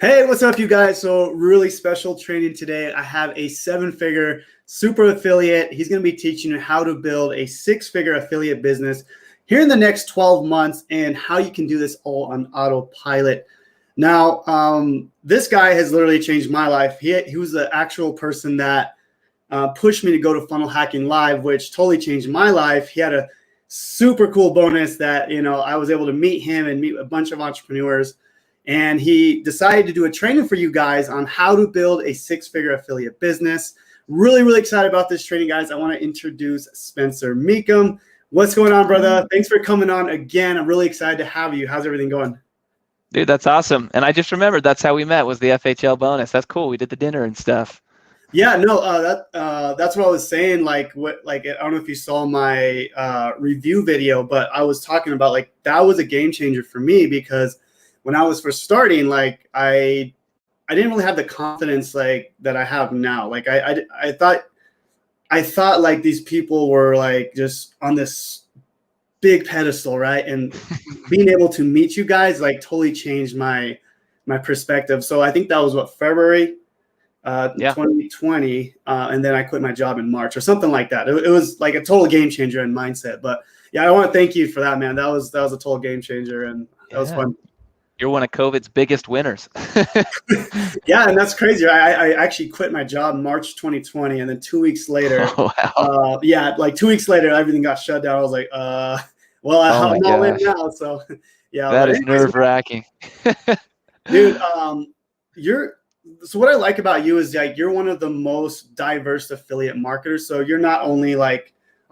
Hey, what's up, you guys? So really special training today. I have a 7-figure super affiliate. He's going to be teaching you how to build a 6-figure affiliate business here in the next 12 months and how you can do this all on autopilot. Now, this guy has literally changed my life. He was the actual person that pushed me to go to Funnel Hacking Live, which totally changed my life. He had a super cool bonus that, I was able to meet him and meet a bunch of entrepreneurs. And he decided to do a training for you guys on how to build a 6-figure affiliate business. Really, really excited about this training, guys. I want to introduce Spencer Mecham. What's going on, brother? Thanks for coming on again. I'm really excited to have you. How's everything going? Dude, that's awesome. And I just remembered that's how we met, was the FHL bonus. That's cool. We did the dinner and stuff. Yeah, no, that's what I was saying. I don't know if you saw my review video, but I was talking about that was a game changer for me because when I was first starting, I didn't really have the confidence that I have now. I thought like these people were just on this big pedestal, right? And being able to meet you guys totally changed my perspective. So I think that was February 2020, and then I quit my job in March or something like that. It was like a total game changer in mindset. But yeah, I want to thank you for that, man. That was a total game changer, and that was fun. You're one of COVID's biggest winners. Yeah, and that's crazy. I actually quit my job in March 2020, and then 2 weeks later, 2 weeks later, everything got shut down. I was like, well, I'm not in now. So yeah, that is nerve-wracking. Dude, so what I like about you is you're one of the most diverse affiliate marketers. So you're not only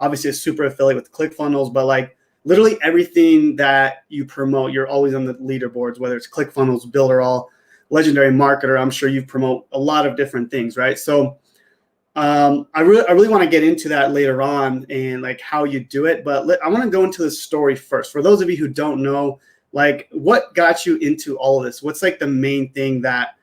obviously a super affiliate with ClickFunnels, but literally everything that you promote, you're always on the leaderboards, whether it's ClickFunnels, Builderall, Legendary Marketer. I'm sure you promote a lot of different things, right? So I really want to get into that later on and how you do it. But I want to go into the story first. For those of you who don't know, what got you into all of this? What's the main thing that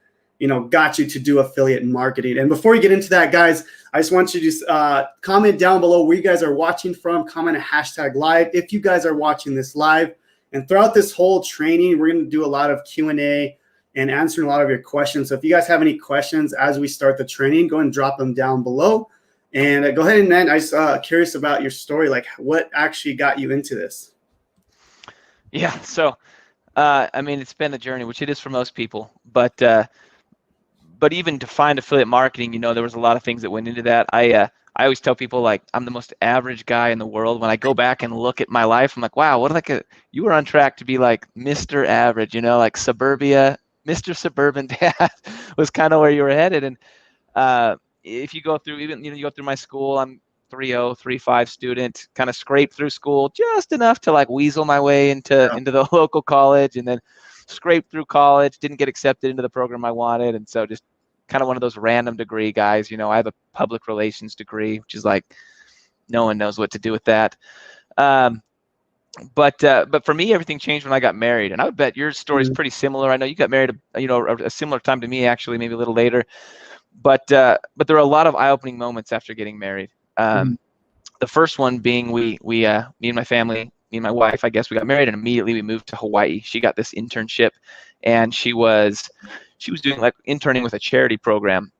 got you to do affiliate marketing? And before we get into that, guys, I just want you to comment down below where you guys are watching from. Comment a #live if you guys are watching this live. And throughout this whole training, we're going to do a lot of Q&A and answering a lot of your questions. So if you guys have any questions as we start the training, go and drop them down below. And go ahead and then I'm just curious about your story, what actually got you into this? Yeah, so I mean, it's been a journey, which it is for most people, but even to find affiliate marketing, there was a lot of things that went into that. I always tell people I'm the most average guy in the world. When I go back and look at my life, I'm like, wow, you were on track to be Mr. Average, suburbia, Mr. Suburban Dad was kind of where you were headed. And if you go through you go through my school, I'm 3.0, 3.5 student, kind of scraped through school just enough to weasel my way into the local college, and then scraped through college, didn't get accepted into the program I wanted. And so just kind of one of those random degree guys. I have a public relations degree, which is no one knows what to do with that. But for me, everything changed when I got married. And I would bet your story is pretty similar. I know you got married, a similar time to me, actually, maybe a little later. But there were a lot of eye-opening moments after getting married. The first one being me and my family, me and my wife, I guess, we got married and immediately we moved to Hawaii. She got this internship, and she was doing interning with a charity program.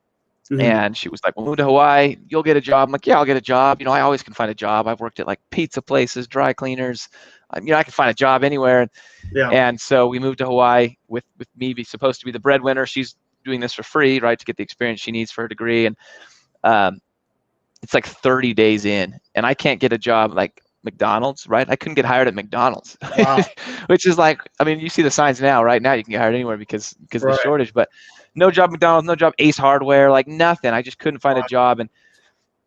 And she was like, we'll move to Hawaii, you'll get a job. I'm like, yeah, I'll get a job. I always can find a job. I've worked at pizza places, dry cleaners. I can find a job anywhere. And so we moved to Hawaii with me supposed to be the breadwinner. She's doing this for free, right, to get the experience she needs for her degree. And it's 30 days in, and I can't get a job McDonald's, right? I couldn't get hired at McDonald's. Wow. Which is you see the signs now, right? Now you can get hired anywhere because of the shortage, but no job McDonald's, no job Ace Hardware, nothing. I just couldn't find a job.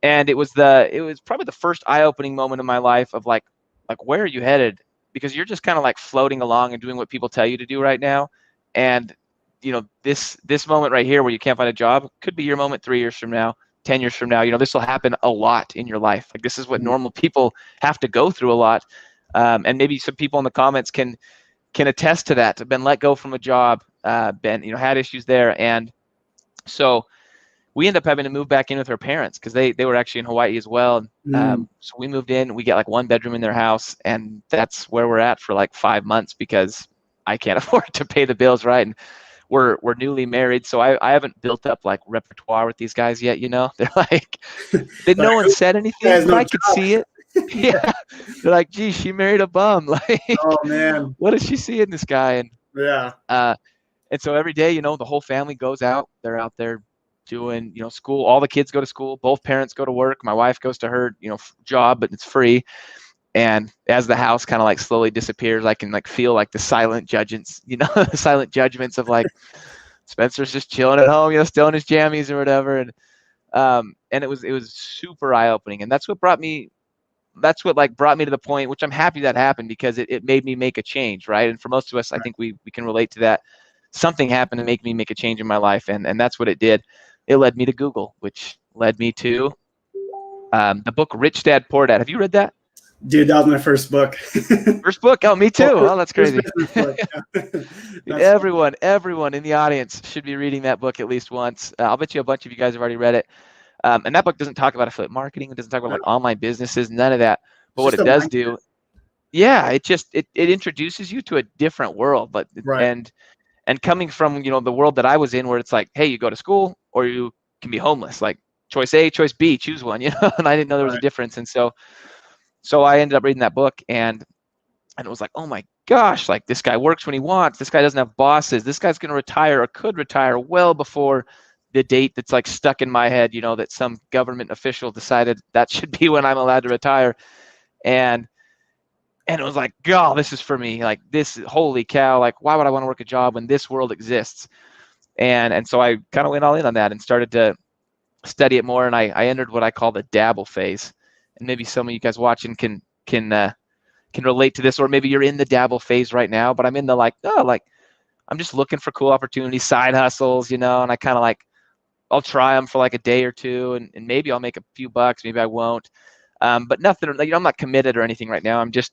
And it was probably the first eye-opening moment in my life of where are you headed? Because you're just kind of floating along and doing what people tell you to do right now. And this moment right here where you can't find a job could be your moment 3 years from now, 10 years from now. This will happen a lot in your life. This is what normal people have to go through a lot. And maybe some people in the comments can attest to that. Have been let go from a job, had issues there. And so we end up having to move back in with her parents because they were actually in Hawaii as well. So we moved in, we get 1 bedroom in their house, and that's where we're at for 5 months because I can't afford to pay the bills, right? And we're newly married, so I haven't built up like repertoire with these guys yet. They're like, Like, no one said anything, has but no I job. could see it. Yeah. Yeah, they're like, gee, she married a bum. Like, Oh man. what does she see in this guy? Yeah. And so every day, the whole family goes out. They're out there doing, school. All the kids go to school. Both parents go to work. My wife goes to her, job, but it's free. And as the house kind of like slowly disappears, I can like feel like the silent judgments, the silent judgments of like Spencer's just chilling at home, still in his jammies or whatever. And it was super eye opening. And that's what brought me to the point, which I'm happy that happened, because it made me make a change, right? And for most of us, I think we can relate to that. Something happened to make me make a change in my life, and that's what it did. It led me to Google, which led me to the book Rich Dad Poor Dad. Have you read that? Dude, that was my first book. First book? Oh, me too. Oh, that's crazy. That's everyone in the audience should be reading that book at least once. I'll bet you a bunch of you guys have already read it. And that book doesn't talk about affiliate marketing. It doesn't talk about like online businesses, none of that. But what it does do, it introduces you to a different world. But right. and coming from the world that I was in, where it's like, hey, you go to school or you can be homeless. Like choice A, choice B, choose one. And I didn't know there was a difference. And so I ended up reading that book, and it was like, oh my gosh, like this guy works when he wants. This guy doesn't have bosses. This guy's going to retire or could retire well before the date that's like stuck in my head, that some government official decided that should be when I'm allowed to retire. And it was like, God, this is for me. Like this, holy cow, like why would I want to work a job when this world exists? And so I kind of went all in on that and started to study it more. And I entered what I call the dabble phase. And maybe some of you guys watching can relate to this, or maybe you're in the dabble phase right now, but I'm in the I'm just looking for cool opportunities, side hustles, and I kind of like, I'll try them for like a day or two, and maybe I'll make a few bucks, maybe I won't. But nothing, I'm not committed or anything right now. I'm just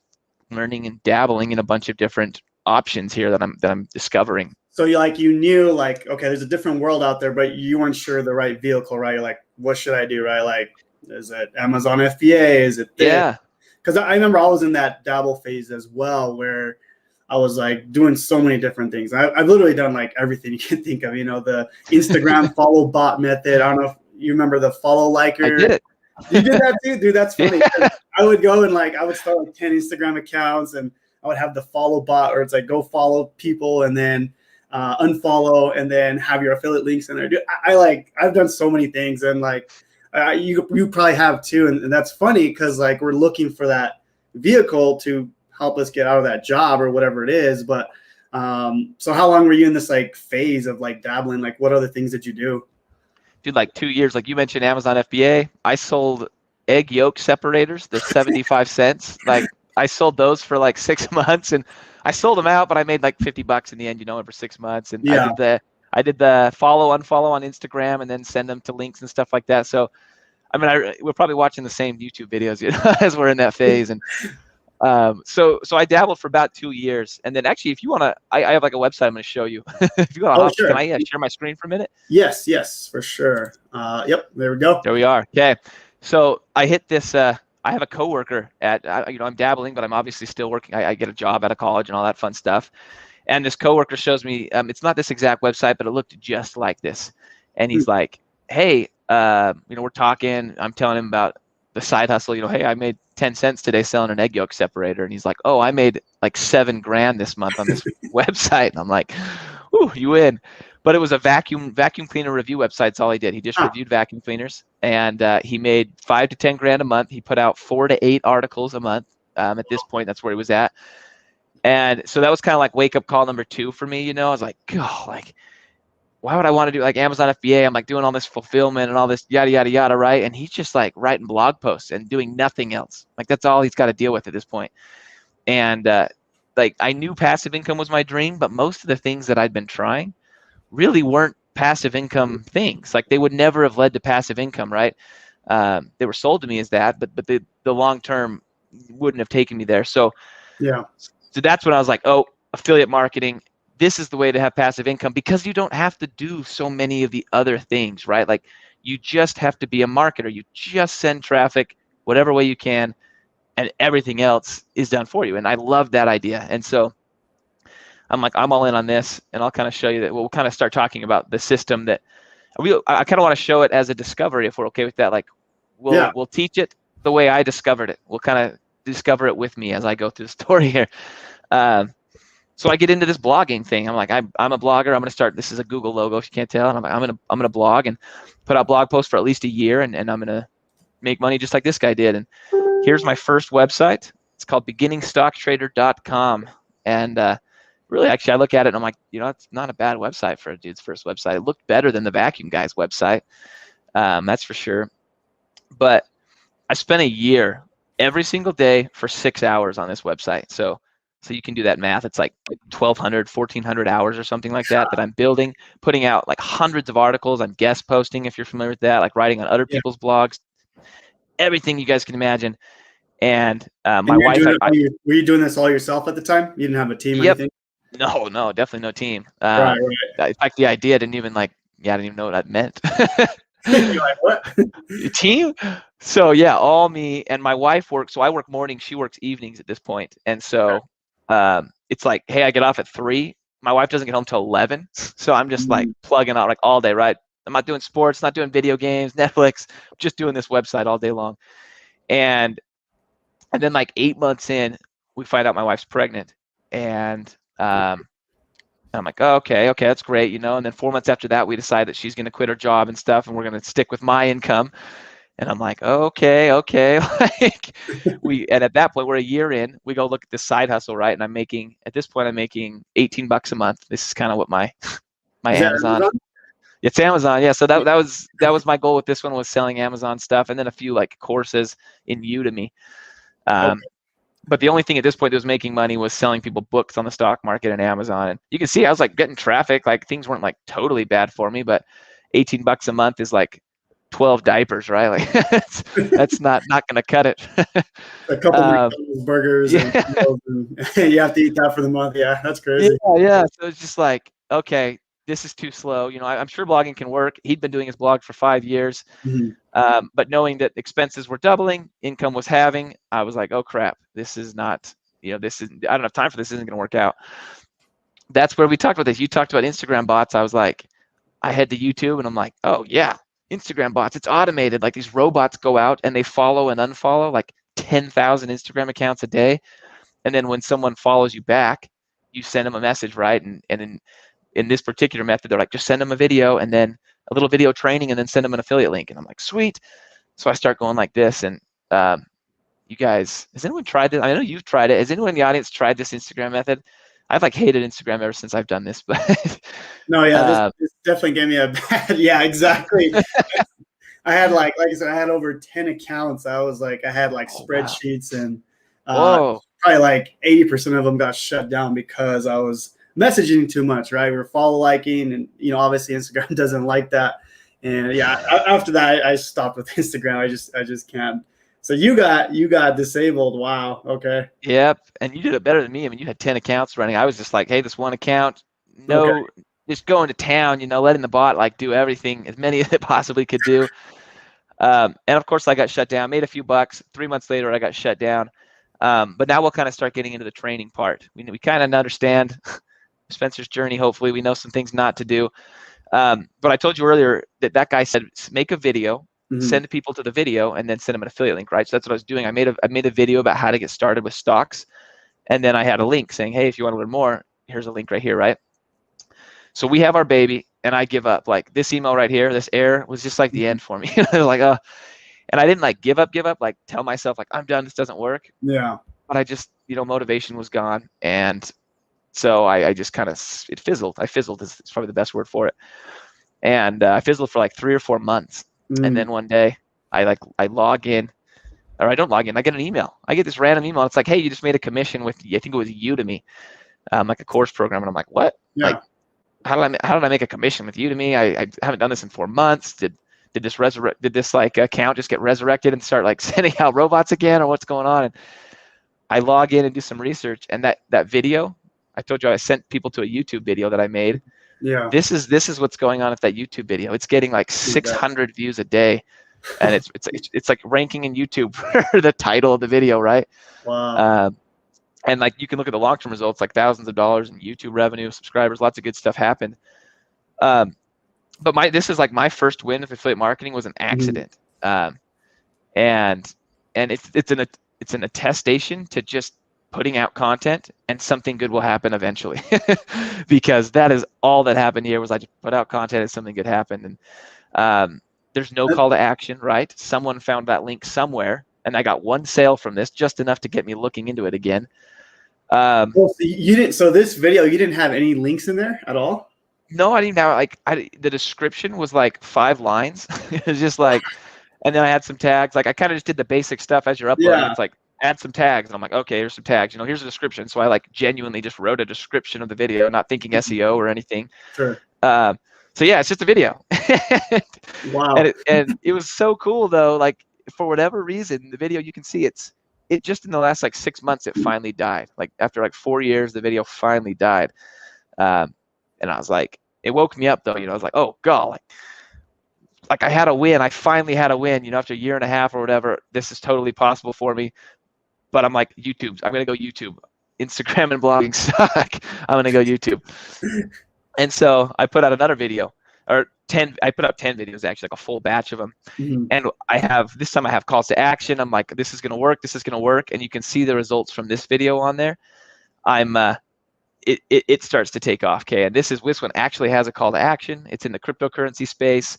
learning and dabbling in a bunch of different options here that I'm discovering. So you knew like, okay, there's a different world out there, but you weren't sure the right vehicle, right? You're like, what should I do, right? Like, is it Amazon FBA? Is it this? Yeah. Because I remember I was in that dabble phase as well, where I was like doing so many different things. I've literally done like everything you can think of, the Instagram follow bot method. I don't know if you remember the follow liker. I did it. You did that too? Dude, that's funny. Yeah. I would go and I would start like 10 Instagram accounts, and I would have the follow bot, or it's like go follow people and then unfollow and then have your affiliate links in there. Dude, I've done so many things, and you probably have too. And that's funny because we're looking for that vehicle to help us get out of that job or whatever it is. But so how long were you in this phase of dabbling? What other things did you do? Dude, 2 years. Like you mentioned Amazon FBA, I sold egg yolk separators, the 75 cents. I sold those for 6 months, and I sold them out, but I made $50 in the end, over 6 months. And yeah. I did the follow, unfollow on Instagram, and then send them to links and stuff like that. So, I mean, we're probably watching the same YouTube videos as we're in that phase. And so I dabbled for about 2 years. And then actually, if you want to, I have a website I'm going to show you. If you want to, sure. Can I share my screen for a minute? Yes, for sure. Yep, there we go. There we are. Okay. So I hit this, I have a coworker at, I'm dabbling, but I'm obviously still working. I get a job out of college and all that fun stuff. And this coworker shows me, it's not this exact website, but it looked just like this. And he's like, hey, we're talking, I'm telling him about the side hustle, hey, I made 10 cents today selling an egg yolk separator. And he's like, oh, I made $7 grand this month on this website. And I'm like, ooh, you win. But it was a vacuum cleaner review website. That's all he did. He just reviewed vacuum cleaners, and he made 5 to 10 grand a month. He put out 4 to 8 articles a month. At this point, that's where he was at. And so that was kind of wake up call number 2 for me. I was like, oh, why would I want to do Amazon FBA? I'm doing all this fulfillment and all this yada, yada, yada. Right. And he's just writing blog posts and doing nothing else. That's all he's got to deal with at this point. And I knew passive income was my dream, but most of the things that I'd been trying really weren't passive income things. They would never have led to passive income, right? They were sold to me as that, but the long term wouldn't have taken me there. So yeah. So that's when I was like, oh, affiliate marketing, this is the way to have passive income, because you don't have to do so many of the other things, right? You just have to be a marketer. You just send traffic whatever way you can, and everything else is done for you. And I love that idea. And so I'm like, I'm all in on this, and I'll kind of show you that. We'll kind of start talking about the system that I kind of want to show it as a discovery, if we're okay with that. Like, we'll teach it the way I discovered it. We'll kind of discover it with me as I go through the story here. So I get into this blogging thing. I'm like, I'm a blogger. I'm gonna start. This is a Google logo, if you can't tell. And I'm like, I'm gonna blog and put out blog posts for at least a year, and I'm gonna make money just like this guy did. And here's my first website. It's called beginningstocktrader.com. And really, actually, I look at it and I'm like, it's not a bad website for a dude's first website. It looked better than the vacuum guy's website. That's for sure. But I spent a year every single day for 6 hours on this website. So you can do that math. It's like 1,200, 1,400 hours or something like that I'm building, putting out like hundreds of articles. I'm guest posting, if you're familiar with that, like writing on other people's blogs, everything you guys can imagine. And my wife, were you doing this all yourself at the time? You didn't have a team or anything? No, definitely no team. Right. In fact, the idea didn't even I didn't even know what that meant. You're like, what? Team? So yeah, all me, and my wife works. So I work mornings, she works evenings at this point. And so it's like, hey, I get off at 3. My wife doesn't get home till 11. So I'm just like plugging out like all day, right? I'm not doing sports, not doing video games, Netflix, just doing this website all day long. And then like 8 months in, we find out my wife's pregnant. And I'm like, oh, okay, that's great, And then 4 months after that, we decide that she's going to quit her job and stuff, and we're going to stick with my income. And I'm like, okay. Like and at that point, we're a year in. We go look at this side hustle, right? And I'm making $18 a month. This is kind of what my Amazon. It's Amazon, yeah. So that was my goal with this one, was selling Amazon stuff, and then a few like courses in Udemy. But the only thing at this point that was making money was selling people books on the stock market and Amazon. And you can see I was like getting traffic, like things weren't like totally bad for me, but $18 a month is like 12 diapers, right? Like that's not going to cut it. A couple McDonald's burgers and you have to eat that for the month. Yeah, that's crazy. Yeah. So it's just like, okay, this is too slow. I'm sure blogging can work. He'd been doing his blog for 5 years. But knowing that expenses were doubling, income was halving, I was like, oh crap, this is not, I don't have time for this. This isn't going to work out. That's where we talked about this. You talked about Instagram bots. I was like, I head to YouTube and I'm like, oh yeah, Instagram bots. It's automated. Like these robots go out and they follow and unfollow like 10,000 Instagram accounts a day. And then when someone follows you back, you send them a message, right? And in this particular method, they're like, just send them a video and then a little video training and then send them an affiliate link. And I'm like, sweet. So I start going like this. And you guys, has anyone tried this? I know you've tried it. Has anyone in the audience tried this Instagram method? I've like hated Instagram ever since I've done this, but no, yeah, this definitely gave me a bad, yeah, exactly. I had like I said, I had over 10 accounts. I had like spreadsheets and probably like 80% of them got shut down because I was messaging too much, right? We were follow liking, and obviously Instagram doesn't like that. And yeah, after that, I stopped with Instagram. I just can't. So you got disabled. Wow. Okay. Yep. And you did it better than me. I mean, you had 10 accounts running. I was just like, hey, this one account, just going to town, letting the bot like do everything, as many as it possibly could do. And of course I got shut down, made a few bucks. 3 months later, I got shut down. But now we'll kind of start getting into the training part. We kind of understand Spencer's journey. Hopefully we know some things not to do. But I told you earlier that guy said, make a video, send people to the video, and then send them an affiliate link, right? So that's what I was doing. I made a video about how to get started with stocks. And then I had a link saying, hey, if you want to learn more, here's a link right here, right? So we have our baby, and I give up. Like this email right here, this error was just like the end for me. Like, and I didn't like give up, like tell myself like, I'm done, this doesn't work. Yeah. But I just, motivation was gone. And so I just kind of, it fizzled. I fizzled is probably the best word for it. And I fizzled for like 3 or 4 months. And then one day I log in, or I don't log in, I get an email. I get this random email. It's like, hey, you just made a commission with, I think it was Udemy, like a course program. And I'm like, what? Yeah. Like, how did I make a commission with Udemy? I haven't done this in 4 months. Did this like account just get resurrected and start like sending out robots again, or what's going on? And I log in and do some research, and that video, I told you I sent people to a YouTube video that I made. Yeah. This is what's going on with that YouTube video. It's getting like 600 views a day, and it's like ranking in YouTube for the title of the video, right? Wow. And like you can look at the long-term results, like thousands of dollars in YouTube revenue, subscribers, lots of good stuff happened. But this is like my first win of affiliate marketing was an accident. And it's an attestation to just putting out content, and something good will happen eventually. Because that is all that happened here. Was I just put out content and something good happened. And there's no call to action, right? Someone found that link somewhere, and I got one sale from this, just enough to get me looking into it again. Well, so you didn't. So this video, you didn't have any links in there at all. No, I didn't have the description was like 5 lines. It was just like, and then I had some tags. Like I kind of just did the basic stuff as you're uploading. Yeah. It's like add some tags, and I'm like, okay, here's some tags. Here's a description. So I like genuinely just wrote a description of the video, not thinking SEO or anything. Sure. So yeah, it's just a video. Wow. And it was so cool though. Like for whatever reason, the video, you can see it just in the last like 6 months, it finally died. Like after like 4 years, the video finally died. And I was like, it woke me up though. I was like, oh God, like I had a win. I finally had a win. After a year and a half or whatever, this is totally possible for me. But I'm like, I'm gonna go YouTube. Instagram and blogging suck. I'm gonna go YouTube. And so I put out another video, or 10. I put out 10 videos actually, like a full batch of them. And this time I have calls to action. I'm like, this is gonna work. This is gonna work. And you can see the results from this video on there. It starts to take off. Okay, and this one actually has a call to action. It's in the cryptocurrency space,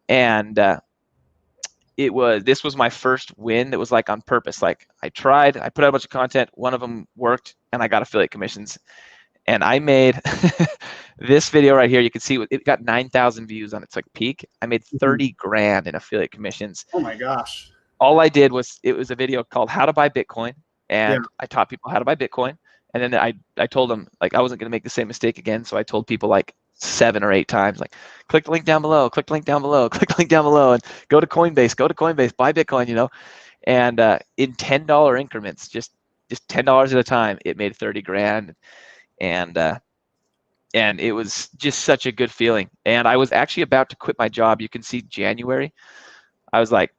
and this was my first win that was like on purpose. Like I put out a bunch of content, one of them worked, and I got affiliate commissions. And I made this video right here. You can see it got 9,000 views on its like peak. I made 30 grand in affiliate commissions. Oh my gosh. All I did was, it was a video called How to Buy Bitcoin. And I taught people how to buy Bitcoin. And then I told them like I wasn't going to make the same mistake again. So I told people like 7 or 8 times, like click the link down below, click the link down below, click the link down below, and go to Coinbase, buy Bitcoin, And in $10 increments, just $10 at a time, it made 30 grand. And it was just such a good feeling. And I was actually about to quit my job. You can see January. I was like,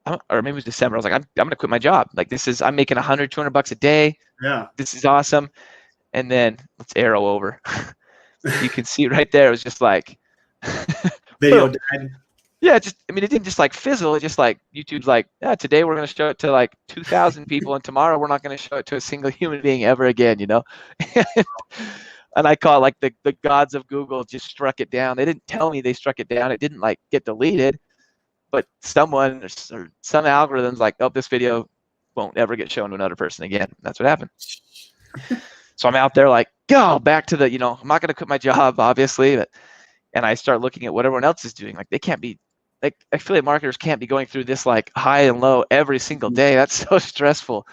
or maybe it was December. I was like, I'm going to quit my job. Like I'm making $100, $200 a day. Yeah. This is awesome. And then let's arrow over. You can see right there. It was just like video died. Yeah, it didn't just like fizzle. It just like YouTube's like, yeah, today we're going to show it to like 2,000 people, and tomorrow we're not going to show it to a single human being ever again, And I call it like the gods of Google just struck it down. They didn't tell me they struck it down. It didn't like get deleted, but someone or some algorithms like, oh, this video won't ever get shown to another person again. That's what happened. So I'm out there like, go back to I'm not going to quit my job, obviously, and I start looking at what everyone else is doing. Like they can't be, like affiliate marketers can't be going through this like high and low every single day. That's so stressful.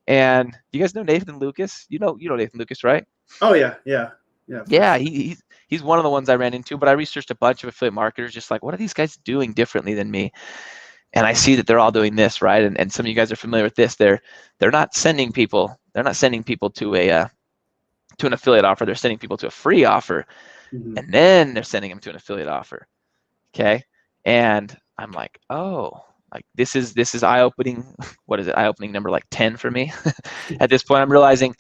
And you guys know Nathan Lucas? You know Nathan Lucas, right? Oh yeah. Yeah, he's one of the ones I ran into, but I researched a bunch of affiliate marketers, just like, what are these guys doing differently than me? And I see that they're all doing this, right? And some of you guys are familiar with this. They're not sending people to an affiliate offer. They're sending people to a free offer, and then they're sending them to an affiliate offer. Okay, and I'm like, oh, like this is eye-opening. What is it? Eye-opening number like 10 for me. At this point, I'm realizing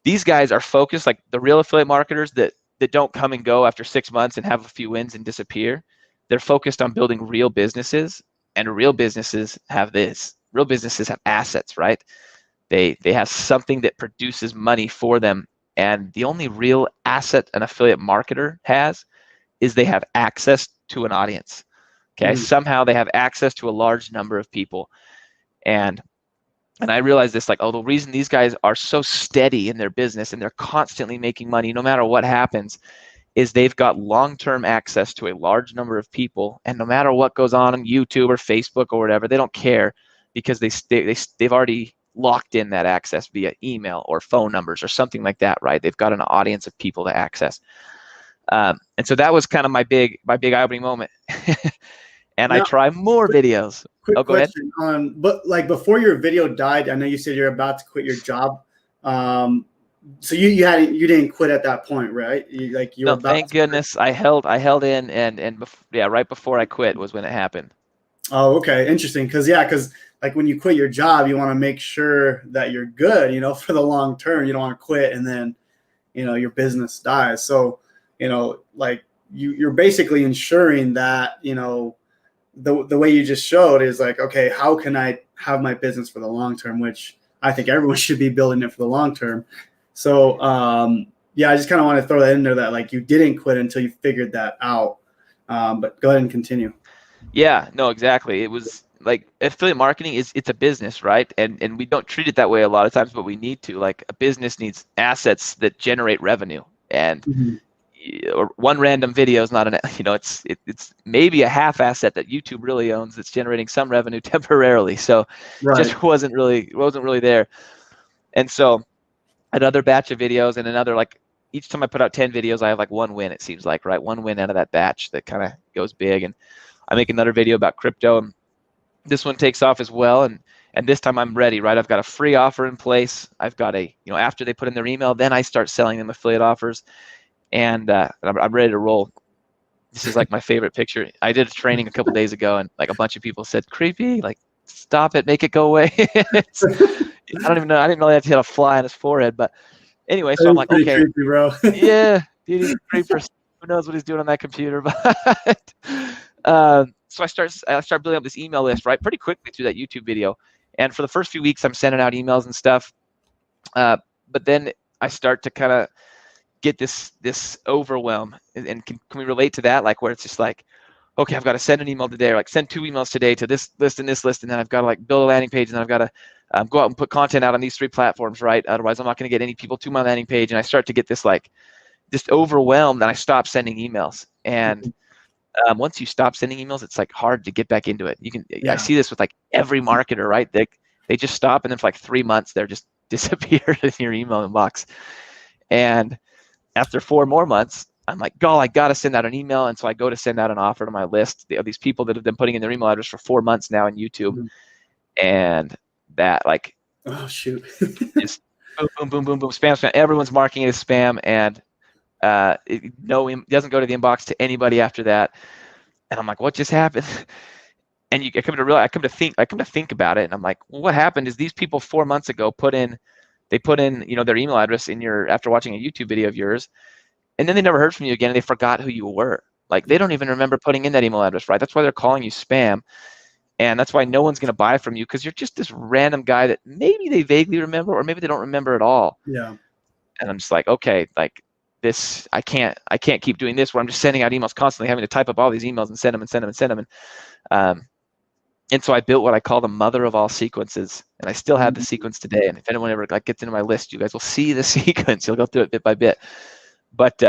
these guys are focused, like the real affiliate marketers that don't come and go after 6 months and have a few wins and disappear. They're focused on building real businesses, and real businesses have this. Real businesses have assets, right? They have something that produces money for them, and the only real asset an affiliate marketer has is they have access to an audience. Okay, somehow they have access to a large number of people, and I realized this, like, oh, the reason these guys are so steady in their business and they're constantly making money no matter what happens is they've got long-term access to a large number of people, and no matter what goes on YouTube or Facebook or whatever, they don't care because they've already locked in that access via email or phone numbers or something like that, right? They've got an audience of people to access. And so that was kind of my big eye-opening moment. And now, I try more videos. Quick question on, but like before your video died, I know you said you're about to quit your job. So you didn't quit at that point, right? You were about thank goodness I held in, and right before I quit was when it happened. Oh, okay. Interesting. Because like when you quit your job, you want to make sure that you're good, for the long term. You don't want to quit and then, your business dies. So, like you're basically ensuring that, the way you just showed is like, okay, how can I have my business for the long term, which I think everyone should be building it for the long term. So, yeah, I just kind of want to throw that in there that like you didn't quit until you figured that out. But go ahead and continue. Yeah, no, exactly. It was like affiliate marketing it's a business, right? And we don't treat it that way a lot of times, but we need to. Like a business needs assets that generate revenue. And Mhm. or one random video is not it's maybe a half asset that YouTube really owns that's generating some revenue temporarily. So Right. just wasn't really there. And so another batch of videos and another, like, each time I put out 10 videos, I have like one win, it seems like, right? One win out of that batch that kind of goes big. And I make another video about crypto, and this one takes off as well. And this time I'm ready, right? I've got a free offer in place. I've got after they put in their email, then I start selling them affiliate offers, and I'm ready to roll. This is like my favorite picture. I did a training a couple days ago, and like a bunch of people said, "Creepy, like stop it, make it go away." I don't even know. I didn't know that he had a fly on his forehead, but anyway, so That I'm is like, pretty okay, creepy, bro. yeah, dude, he's a creeper. Who knows what he's doing on that computer? But so I start building up this email list, right, pretty quickly through that YouTube video. And for the first few weeks, I'm sending out emails and stuff. But then I start to kind of get this overwhelm. And can we relate to that? Like where it's just like, okay, I've got to send an email today, or like send 2 emails today to this list and this list, and then I've got to like build a landing page, and then I've got to go out and put content out on these 3 platforms, right? Otherwise, I'm not going to get any people to my landing page. And I start to get this like just overwhelmed, and I stop sending emails. And once you stop sending emails, it's like hard to get back into it. I Yeah. see this with like every marketer, right? They just stop, and then for like 3 months, they're just disappeared in your email inbox. And after 4 more months, I'm like, oh, I got to send out an email. And so I go to send out an offer to my list of these people that have been putting in their email address for 4 months now on YouTube. Mhm. And that, like, Oh, shoot. just boom, boom, boom, boom, boom, spam, spam. Everyone's marking it as spam. And it doesn't go to the inbox to anybody after that. And I'm like, what just happened? And I come to think about it. And I'm like, well, what happened is these people 4 months ago put in their email address after watching a YouTube video of yours. And then they never heard from you again, and they forgot who you were. Like, they don't even remember putting in that email address, right? That's why they're calling you spam. And that's why no one's going to buy from you, because you're just this random guy that maybe they vaguely remember, or maybe they don't remember at all. Yeah. And I'm just like, okay, like this, I can't keep doing this where I'm just sending out emails constantly, having to type up all these emails and send them and send them and send them. And so I built what I call the mother of all sequences, and I still have the sequence today. And if anyone ever like gets into my list, you guys will see the sequence. You'll go through it bit by bit. But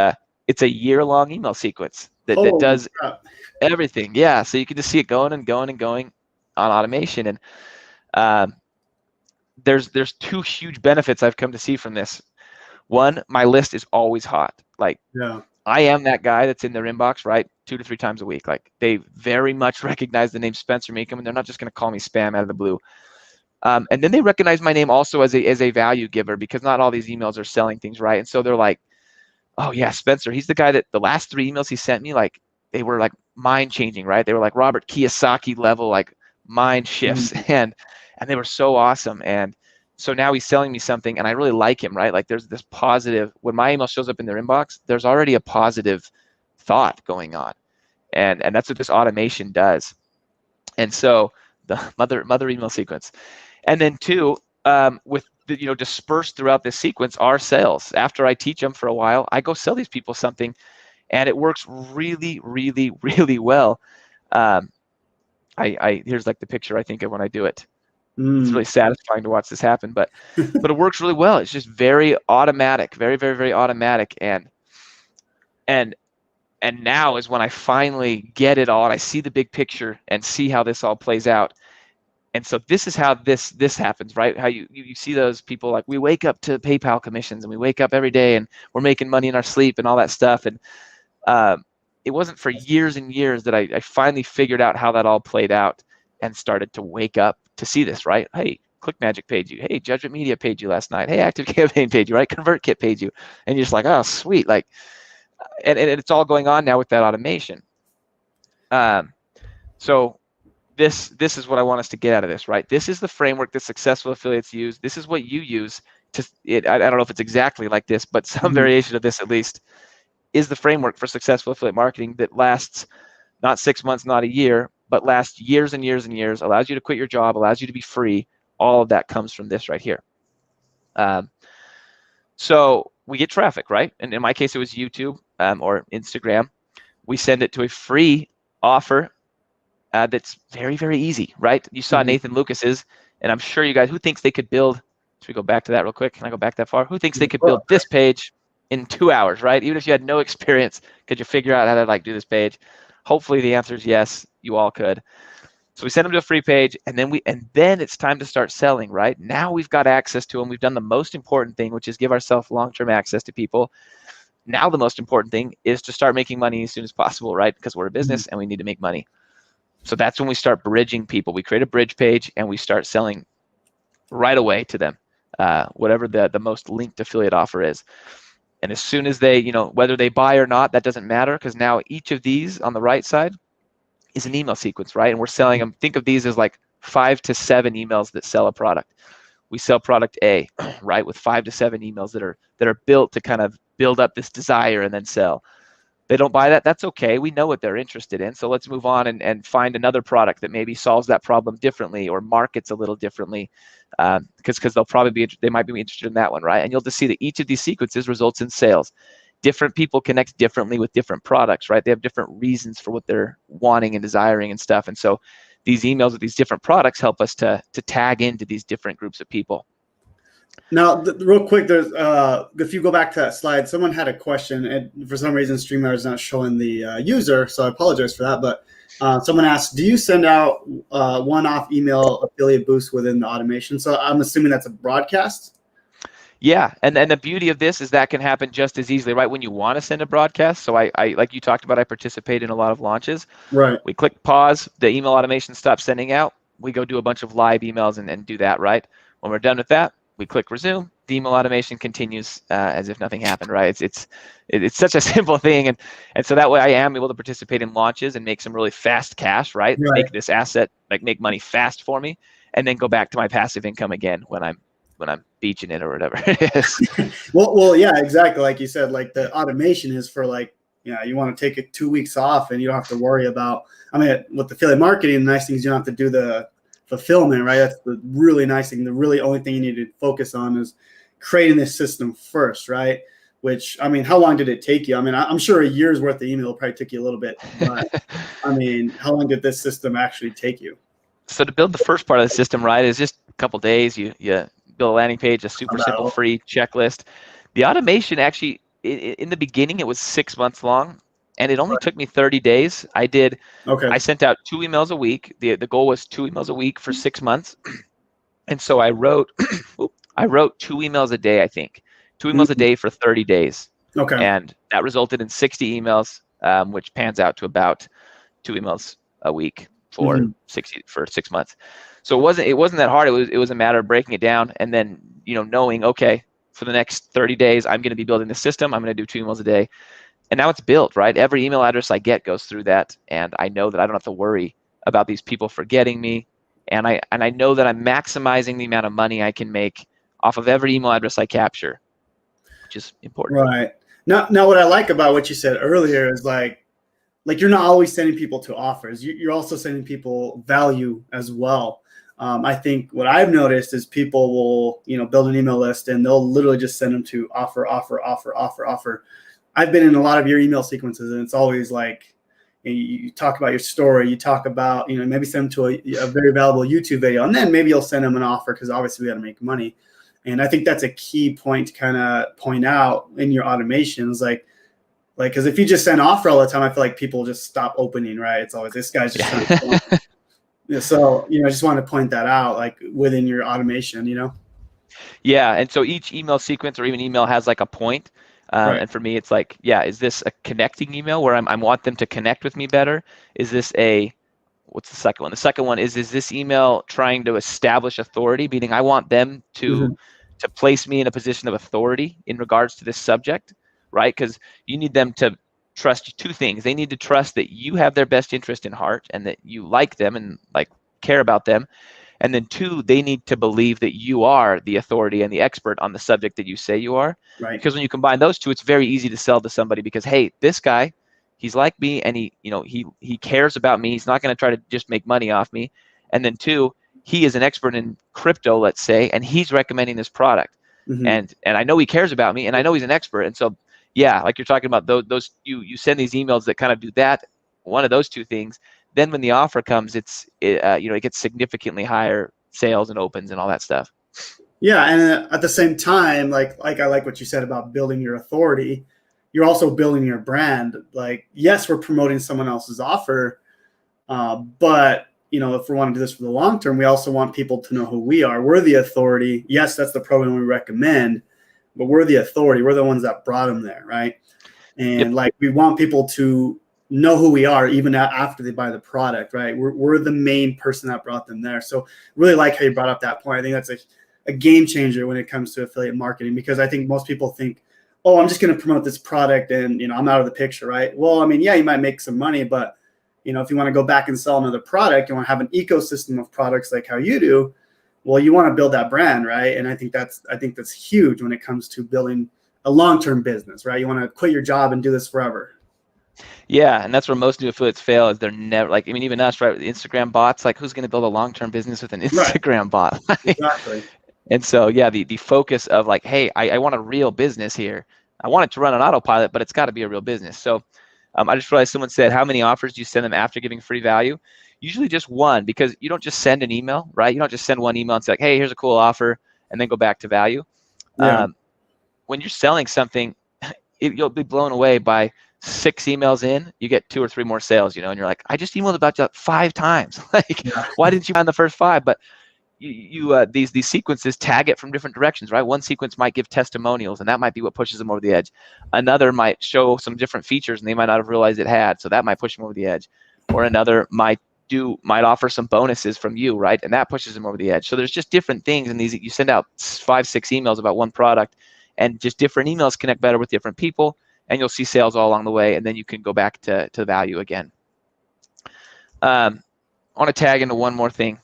it's a year-long email sequence that Holy does crap. everything. Yeah, so you can just see it going and going and going on automation. And there's 2 huge benefits I've come to see from this. One, my list is always hot. Like, Yeah. I am that guy that's in their inbox, right, 2 to 3 times a week. Like, they very much recognize the name Spencer Mecham, and they're not just going to call me spam out of the blue. And then they recognize my name also as a value giver, because not all these emails are selling things, right? And so they're like, oh yeah, Spencer, he's the guy that the last 3 emails he sent me, like, they were like mind changing, right? They were like Robert Kiyosaki level, like mind shifts. Mhm. And they were so awesome. And so now he's selling me something, and I really like him, right? Like, there's this positive, when my email shows up in their inbox, there's already a positive thought going on. And that's what this automation does. And so the mother email sequence. And then 2, with dispersed throughout this sequence are sales. After I teach them for a while, I go sell these people something, and it works really, really, really well. Here's like the picture I think of when I do it. It's really satisfying to watch this happen, but it works really well. It's just very automatic, very, very, very automatic. And now is when I finally get it all, and I see the big picture and see how this all plays out. And so this is how this happens, right? How you see those people, like, we wake up to PayPal commissions, and we wake up every day, and we're making money in our sleep and all that stuff. And it wasn't for years and years that I finally figured out how that all played out and started to wake up to see this, right? Hey, ClickMagick paid you. Hey, Judgment Media paid you last night. Hey, Active Campaign paid you, right? ConvertKit paid you. And you're just like, oh, sweet. Like, and it's all going on now with that automation. So this is what I want us to get out of this, right? This is the framework that successful affiliates use. This is what you use to it. I don't know if it's exactly like this, but some variation of this at least is the framework for successful affiliate marketing that lasts not 6 months, not a year, but lasts years and years and years, allows you to quit your job, allows you to be free. All of that comes from this right here. So we get traffic, right? And in my case, it was YouTube or Instagram. We send it to a free offer that's very, very easy, right? You saw Nathan Lucas's, and I'm sure you guys, who thinks they could build, should we go back to that real quick? Can I go back that far? Who thinks they could build this page in 2 hours, right? Even if you had no experience, could you figure out how to like do this page? Hopefully the answer is yes, you all could. So we send them to a free page, and then it's time to start selling, right? Now we've got access to them. We've done the most important thing, which is give ourselves long-term access to people. Now the most important thing is to start making money as soon as possible, right? Because we're a business and we need to make money. So that's when we start bridging people. We create a bridge page and we start selling right away to them, whatever the most linked affiliate offer is. And as soon as they, whether they buy or not, that doesn't matter, because now each of these on the right side is an email sequence, right? And we're selling them. Think of these as like 5 to 7 emails that sell a product. We sell product A, right, with 5 to 7 emails that are built to kind of build up this desire and then sell. They don't buy that, that's okay. We know what they're interested in. So let's move on and find another product that maybe solves that problem differently or markets a little differently, because they might be interested in that one, right? And you'll just see that each of these sequences results in sales. Different people connect differently with different products, right? They have different reasons for what they're wanting and desiring and stuff. And so these emails with these different products help us to tag into these different groups of people. Now, real quick, there's if you go back to that slide, someone had a question, and for some reason, StreamYard is not showing the user, so I apologize for that. But someone asked, do you send out one-off email affiliate boosts within the automation? So I'm assuming that's a broadcast. Yeah, and the beauty of this is that can happen just as easily, right? When you want to send a broadcast. So I like you talked about, I participate in a lot of launches. Right. We click pause, the email automation stops sending out. We go do a bunch of live emails and do that, right? When we're done with that, we click resume. The email automation continues as if nothing happened, right? It's such a simple thing, and so that way I am able to participate in launches and make some really fast cash, right? Make this asset make money fast for me, and then go back to my passive income again when I'm beaching it or whatever it is. well, yeah, exactly. Like you said, like the automation is for like, you want to take it 2 weeks off and you don't have to worry about. I mean, with affiliate marketing, the nice thing is you don't have to do the fulfillment, right? That's the really nice thing. The really only thing you need to focus on is creating this system first, right? Which, I mean, how long did it take you? I mean, I'm sure a year's worth of email probably took you a little bit, but I mean, how long did this system actually take you? So to build the first part of the system, right, is just a couple days. You build a landing page, a super simple free checklist. The automation actually, in the beginning, it was 6 months long, and it only took me 30 days. I sent out 2 emails a week. The goal was 2 emails a week for 6 months. And so I wrote 2 emails a day, I think. 2 emails a day for 30 days. Okay. And that resulted in 60 emails, which pans out to about 2 emails a week for 6 months. So it wasn't that hard. It was a matter of breaking it down and then, knowing, okay, for the next 30 days, I'm going to be building this system. I'm going to do 2 emails a day. And now it's built, right? Every email address I get goes through that, and I know that I don't have to worry about these people forgetting me. And I know that I'm maximizing the amount of money I can make off of every email address I capture, which is important. Right. Now what I like about what you said earlier is like you're not always sending people to offers. You're also sending people value as well. I think what I've noticed is people will, build an email list and they'll literally just send them to offer. I've been in a lot of your email sequences, and it's always like you talk about your story, you talk about, maybe send them to a very valuable YouTube video, and then maybe you'll send them an offer because obviously we got to make money. And I think that's a key point to kind of point out in your automations, like because if you just send offer all the time, I feel like people just stop opening, right? It's always this guy's just trying to so I just wanted to point that out, like within your automation, Yeah, and so each email sequence or even email has like a point. And for me, it's like, is this a connecting email where I want them to connect with me better? Is this what's the second one? The second one is this email trying to establish authority, meaning I want them to place me in a position of authority in regards to this subject, right? Because you need them to trust two things. They need to trust that you have their best interest in heart and that you like them and like care about them. And then two, they need to believe that you are the authority and the expert on the subject that you say you are. Right. Because when you combine those two, it's very easy to sell to somebody because, hey, this guy, he's like me and he cares about me. He's not going to try to just make money off me. And then two, he is an expert in crypto, let's say, and he's recommending this product. And I know he cares about me and I know he's an expert. And so, yeah, like you're talking about those you send these emails that kind of do that, one of those two things. Then when the offer comes, it gets significantly higher sales and opens and all that stuff. Yeah, and at the same time, like I like what you said about building your authority. You're also building your brand. Like, yes, we're promoting someone else's offer, but if we want to do this for the long term, we also want people to know who we are. We're the authority. Yes, that's the program we recommend, but we're the authority. We're the ones that brought them there, right? And like, we want people to know who we are even after they buy the product, right? We're the main person that brought them there. So really like how you brought up that point. I think that's a game changer when it comes to affiliate marketing, because I think most people think, oh, I'm just going to promote this product and, I'm out of the picture, right? Well, I mean, yeah, you might make some money, but if you want to go back and sell another product, you want to have an ecosystem of products like how you do, well, you want to build that brand, right? And I think that's huge when it comes to building a long-term business, right? You want to quit your job and do this forever. Yeah, and that's where most new affiliates fail, is they're never like, I mean, even us, right? With the Instagram bots, like, who's going to build a long-term business with an Instagram bot? Exactly. And so, yeah, the focus of like, hey, I want a real business here. I want it to run on autopilot, but it's got to be a real business. So I just realized someone said, how many offers do you send them after giving free value? Usually just one, because you don't just send an email, right? You don't just send one email and say like, hey, here's a cool offer, and then go back to value. Yeah. When you're selling something, you'll be blown away by 6 emails in, you get 2 or 3 more sales, and you're like, I just emailed about you 5 times. Like, why didn't you buy on the first 5? But these sequences tag it from different directions, right? One sequence might give testimonials, and that might be what pushes them over the edge. Another might show some different features, and they might not have realized it had, so that might push them over the edge. Or another might offer some bonuses from you, right? And that pushes them over the edge. So there's just different things, and you send out 5, 6 emails about one product, and just different emails connect better with different people, and you'll see sales all along the way, and then you can go back to value again. I want to tag into one more thing.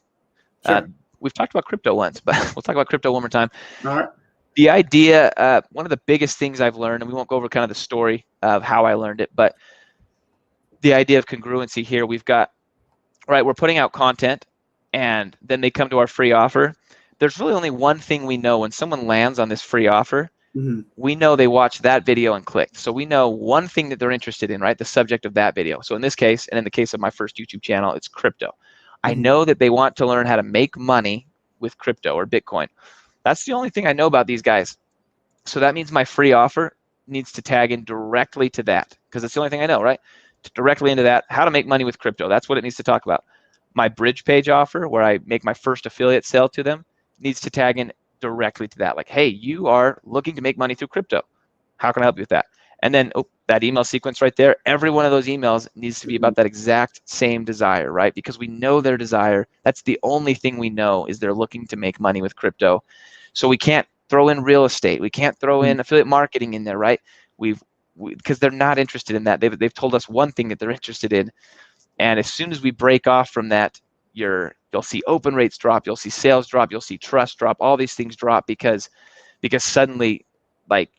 Sure. We've talked about crypto once, but we'll talk about crypto one more time. All right. The idea, one of the biggest things I've learned, and we won't go over kind of the story of how I learned it, but the idea of congruency here, we've got, right, we're putting out content, and then they come to our free offer. There's really only one thing we know when someone lands on this free offer. We know they watched that video and clicked. So we know one thing that they're interested in, right? The subject of that video. So in this case, and in the case of my first YouTube channel, it's crypto. I know that they want to learn how to make money with crypto or Bitcoin. That's the only thing I know about these guys. So that means my free offer needs to tag in directly to that, because it's the only thing I know, right? Directly into that, how to make money with crypto. That's what it needs to talk about. My bridge page offer, where I make my first affiliate sale to them, needs to tag in directly to that. Like, hey, you are looking to make money through crypto. How can I help you with that? And then that email sequence right there, every one of those emails needs to be about that exact same desire, right? Because we know their desire. That's the only thing we know, is they're looking to make money with crypto. So we can't throw in real estate. We can't throw in affiliate marketing in there, right? Because they're not interested in that. They've told us one thing that they're interested in. And as soon as we break off from that, you'll see open rates drop, you'll see sales drop, you'll see trust drop, all these things drop because suddenly, like,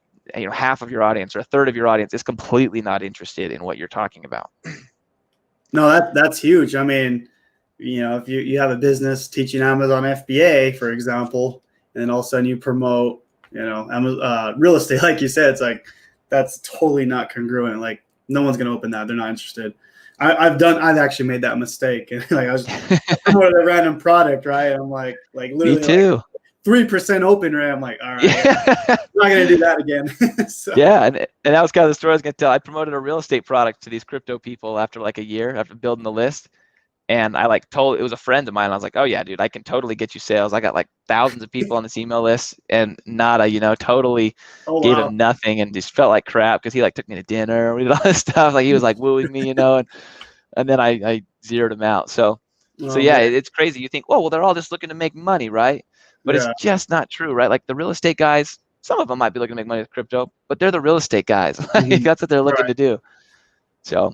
half of your audience or a third of your audience is completely not interested in what you're talking about. No, that's huge. I mean, if you have a business teaching Amazon FBA, for example, and then all of a sudden you promote, real estate, like you said, it's like, that's totally not congruent. Like, no one's going to open that. They're not interested. I've actually made that mistake. And like, I promoted a random product, right? I'm like literally, me too. 3% open rate. I'm like, all right, I'm not going to do that again. So. Yeah. And that was kind of the story I was going to tell. I promoted a real estate product to these crypto people after like a year after building the list. And I it was a friend of mine. I was like, oh yeah, dude, I can totally get you sales. I got like thousands of people on this email list, and nada, totally gave him nothing, and just felt like crap because he like took me to dinner and all this stuff. Like, he was like wooing me, and then I zeroed him out. So yeah, it's crazy. You think, well, they're all just looking to make money, right? But it's just not true, right? Like, the real estate guys, some of them might be looking to make money with crypto, but they're the real estate guys. That's what they're looking to do. So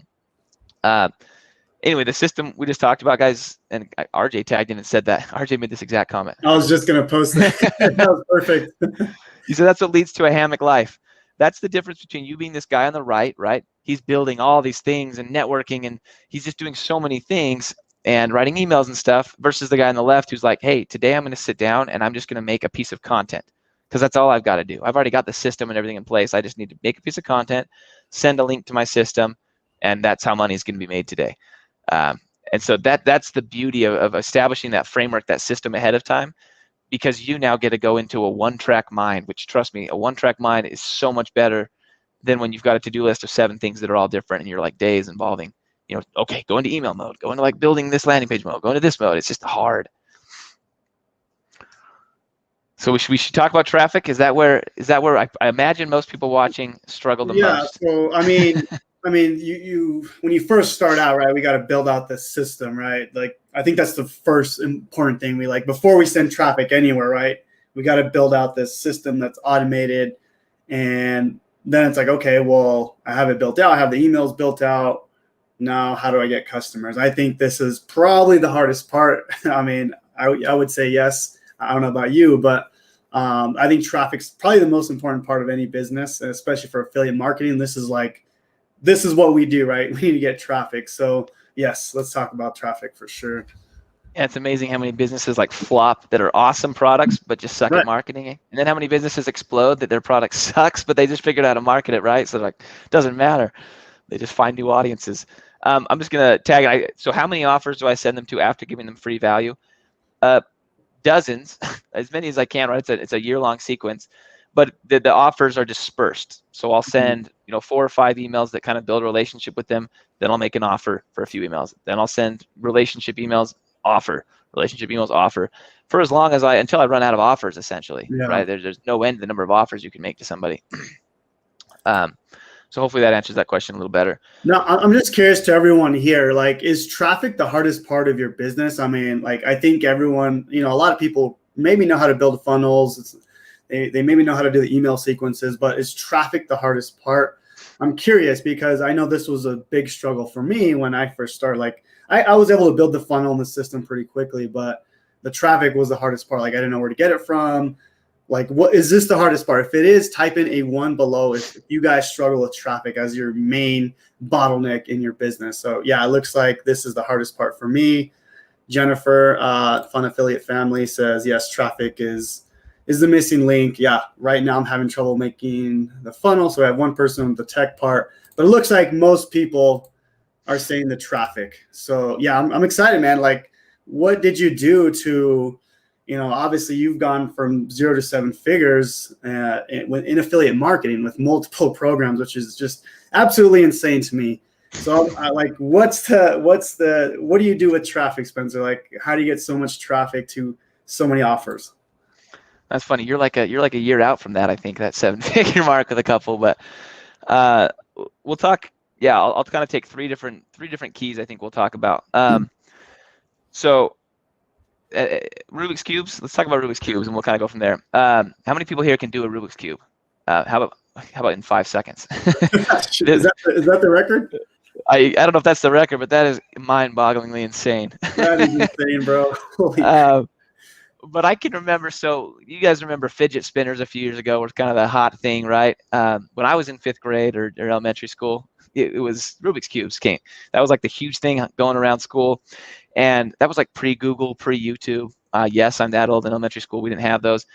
anyway, the system we just talked about, guys, and RJ tagged in and said that. RJ made this exact comment. I was just gonna post that. That was perfect. He said that's what leads to a hammock life. That's the difference between you being this guy on the right, right? He's building all these things and networking, and he's just doing so many things and writing emails and stuff, versus the guy on the left who's like, hey, today I'm going to sit down and I'm just going to make a piece of content, because that's all I've got to do. I've already got the system and everything in place. I just need to make a piece of content, send a link to my system, and that's how money is going to be made today. And so that's the beauty of establishing that framework, that system ahead of time, because you now get to go into a one-track mind, which, trust me, a one-track mind is so much better than when you've got a to-do list of 7 things that are all different and you're like days involving, you know, okay, go into email mode, go into like building this landing page mode, go into this mode. It's just hard. So we should talk about traffic. Is that where I imagine most people watching struggle the most? Yeah. So I mean, you when you first start out, right? We got to build out the system, right? Like, I think that's the first important thing we like before we send traffic anywhere, right? We got to build out this system that's automated, and then it's like, okay, well, I have it built out. I have the emails built out. Now, how do I get customers? I think this is probably the hardest part. I mean, I would say yes. I don't know about you, but I think traffic's probably the most important part of any business, especially for affiliate marketing. This is what we do, right? We need to get traffic. So yes, let's talk about traffic for sure. Yeah, it's amazing how many businesses like flop that are awesome products but just suck at marketing, and then how many businesses explode that their product sucks but they just figured out how to market it right. So like, doesn't matter. They just find new audiences. I'm just gonna tag it. So how many offers do I send them to after giving them free value? Dozens, as many as I can. Right, it's a year-long sequence, but the offers are dispersed. So I'll send 4 or 5 emails that kind of build a relationship with them. Then I'll make an offer for a few emails. Then I'll send relationship emails, offer, relationship emails, offer, for as long as until I run out of offers, essentially. Yeah. Right? There's no end to the number of offers you can make to somebody. So hopefully that answers that question a little better. No, I'm just curious to everyone here, like, is traffic the hardest part of your business? I mean, like, I think everyone, a lot of people maybe know how to build funnels. They maybe know how to do the email sequences, but is traffic the hardest part? I'm curious because I know this was a big struggle for me when I first started. Like, I was able to build the funnel and the system pretty quickly, but the traffic was the hardest part. Like, I didn't know where to get it from. Like, what is this the hardest part? If it is, type in a 1 below if you guys struggle with traffic as your main bottleneck in your business. So yeah, it looks like this is the hardest part for me. Jennifer, Fun Affiliate Family, says yes, traffic is the missing link. Yeah, right now I'm having trouble making the funnel, so I have one person on the tech part, but it looks like most people are saying the traffic. So yeah, I'm excited, man. Like, what did you do to, obviously you've gone from 0 to 7 figures in affiliate marketing with multiple programs, which is just absolutely insane to me. So like, what do you do with traffic, Spencer? Like, how do you get so much traffic to so many offers? That's funny. You're like a year out from that, I think, that 7-figure mark with a couple, but we'll talk. Yeah, I'll kind of take three different keys I think we'll talk about. So Rubik's Cubes, let's talk about Rubik's Cubes and we'll kind of go from there. How many people here can do a Rubik's Cube? How about in 5 seconds? Is that the record? I don't know if that's the record, but that is mind-bogglingly insane. That is insane, bro. But I can remember, so you guys remember fidget spinners a few years ago was kind of the hot thing, right? When I was in 5th grade or elementary school, it was Rubik's Cubes came. That was like the huge thing going around school. And that was like pre-Google, pre-YouTube. Yes, I'm that old. In elementary school, we didn't have those.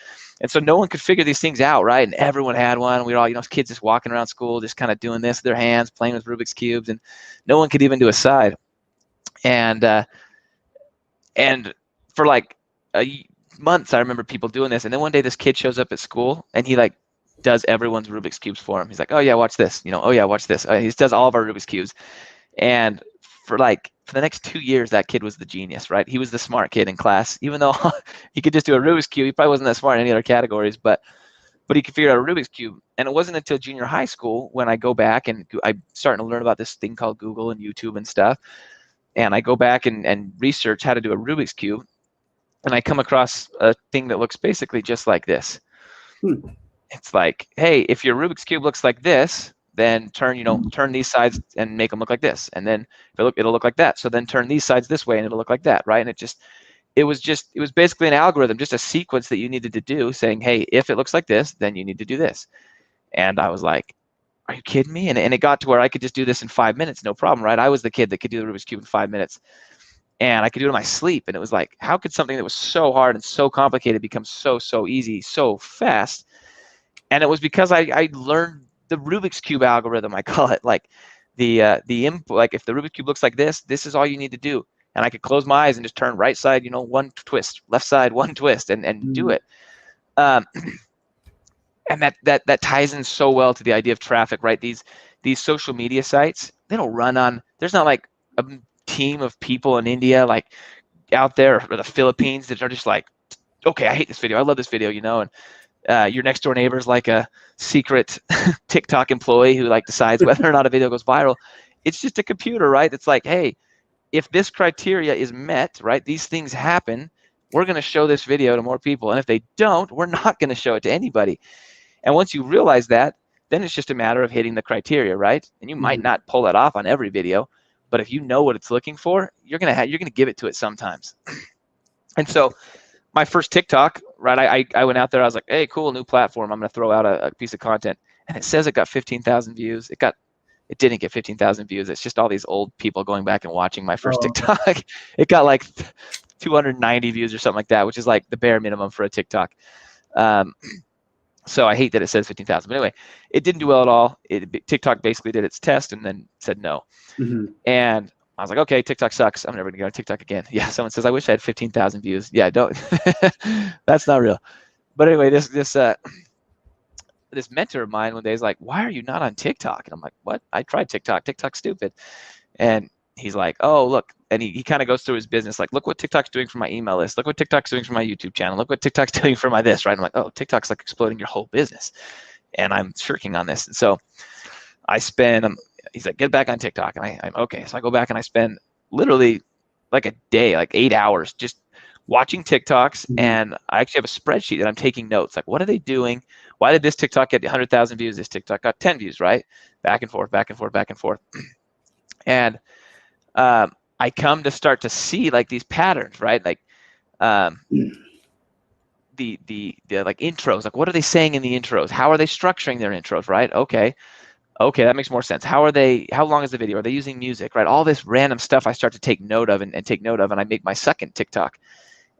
And so no one could figure these things out, right? And everyone had one. We were all, kids just walking around school, just kind of doing this with their hands, playing with Rubik's Cubes. And no one could even do a side. And for like months, I remember people doing this. And then one day this kid shows up at school and he like does everyone's Rubik's Cubes for him. He's like, oh yeah, watch this. Oh yeah, watch this. He does all of our Rubik's Cubes. And for the next 2 years, that kid was the genius, right? He was the smart kid in class, even though he could just do a Rubik's Cube. He probably wasn't that smart in any other categories, but he could figure out a Rubik's Cube. And it wasn't until junior high school when I go back and I'm starting to learn about this thing called Google and YouTube and stuff. And I go back and research how to do a Rubik's Cube. And I come across a thing that looks basically just like this. It's like, hey, if your Rubik's Cube looks like this, then turn these sides and make them look like this. And then it'll look like that. So then turn these sides this way and it'll look like that, right? And it was basically an algorithm, just a sequence that you needed to do, saying, hey, if it looks like this, then you need to do this. And I was like, are you kidding me? And it got to where I could just do this in 5 minutes, no problem, right? I was the kid that could do the Rubik's Cube in 5 minutes. And I could do it in my sleep. And it was like, how could something that was so hard and so complicated become so easy, so fast? And it was because I learned the Rubik's Cube algorithm, I call it. Like the input, like if the Rubik's Cube looks like this is all you need to do. And I could close my eyes and just turn right side, one twist, left side, one twist, and do it. And that ties in so well to the idea of traffic, right? These social media sites, they don't run on, there's not like a team of people in India, like out there, or the Philippines, that are just like, okay, I hate this video, I love this video, and your next door neighbor is like a secret TikTok employee who like decides whether or not a video goes viral. It's just a computer, right? It's like, hey, if this criteria is met, right, these things happen, we're going to show this video to more people. And if they don't, we're not going to show it to anybody. And once you realize that, then it's just a matter of hitting the criteria, right? And you might not pull that off on every video, but if you know what it's looking for, you're going to give it to it sometimes. And so my first TikTok, right, I went out there, I was like, hey, cool, new platform, I'm going to throw out a piece of content. And it says it got 15,000 views. It didn't get 15,000 views. It's just all these old people going back and watching my first TikTok. It got like 290 views or something like that, which is like the bare minimum for a TikTok. So I hate that it says 15,000. But anyway, it didn't do well at all. TikTok basically did its test and then said no. And I was like, okay, TikTok sucks. I'm never going to go on TikTok again. Yeah, someone says, I wish I had 15,000 views. Yeah, don't. That's not real. But anyway, this mentor of mine one day is like, why are you not on TikTok? And I'm like, what? I tried TikTok. TikTok's stupid. And he's like, oh, look. And he kind of goes through his business. Like, look what TikTok's doing for my email list. Look what TikTok's doing for my YouTube channel. Look what TikTok's doing for my this, right? I'm like, oh, TikTok's like exploding your whole business. And I'm shirking on this. And so I spend, he's like, get back on TikTok. And I'm okay. So I go back and I spend literally like a day, like 8 hours just watching TikToks. And I actually have a spreadsheet that I'm taking notes. Like, what are they doing? Why did this TikTok get 100,000 views? This TikTok got 10 views, right? Back and forth, back and forth, back and forth. And I come to start to see like these patterns, right? Like the like intros, like what are they saying in the intros? How are they structuring their intros, right? Okay, that makes more sense. How long is the video? Are they using music, right? All this random stuff I start to take note of and I make my second TikTok.